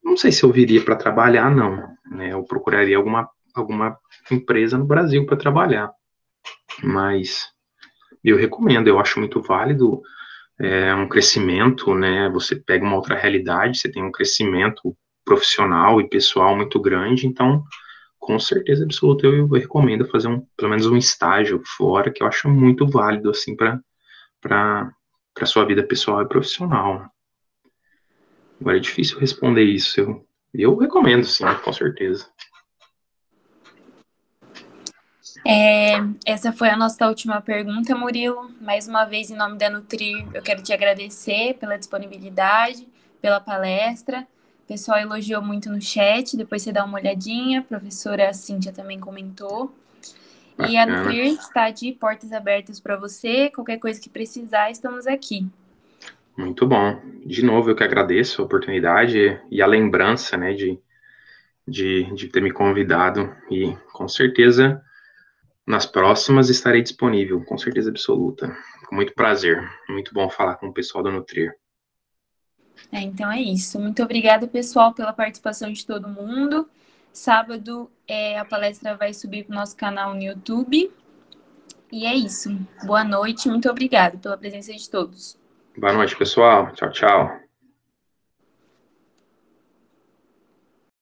não sei se eu viria para trabalhar, não. Né? Eu procuraria alguma empresa no Brasil para trabalhar. Mas eu recomendo, eu acho muito válido, um crescimento, né? Você pega uma outra realidade, você tem um crescimento profissional e pessoal muito grande, então, com certeza absoluta, eu recomendo fazer pelo menos um estágio fora, que eu acho muito válido, assim, para sua vida pessoal e profissional. Agora é difícil responder isso, eu recomendo, sim, com certeza. Essa foi a nossa última pergunta, Murilo. Mais uma vez, em nome da Nutrir, eu quero te agradecer pela disponibilidade, pela palestra. O pessoal elogiou muito no chat, depois você dá uma olhadinha. A professora Cíntia também comentou. Bacana. E a Nutrir está de portas abertas para você. Qualquer coisa que precisar, estamos aqui. Muito bom. De novo, eu que agradeço a oportunidade e a lembrança, né, de ter me convidado. E, com certeza, nas próximas estarei disponível, com certeza absoluta. Com muito prazer. Muito bom falar com o pessoal da Nutrir. Então é isso. Muito obrigada, pessoal, pela participação de todo mundo. Sábado a palestra vai subir para o nosso canal no YouTube. E é isso. Boa noite. Muito obrigada pela presença de todos. Boa noite, pessoal. Tchau, tchau.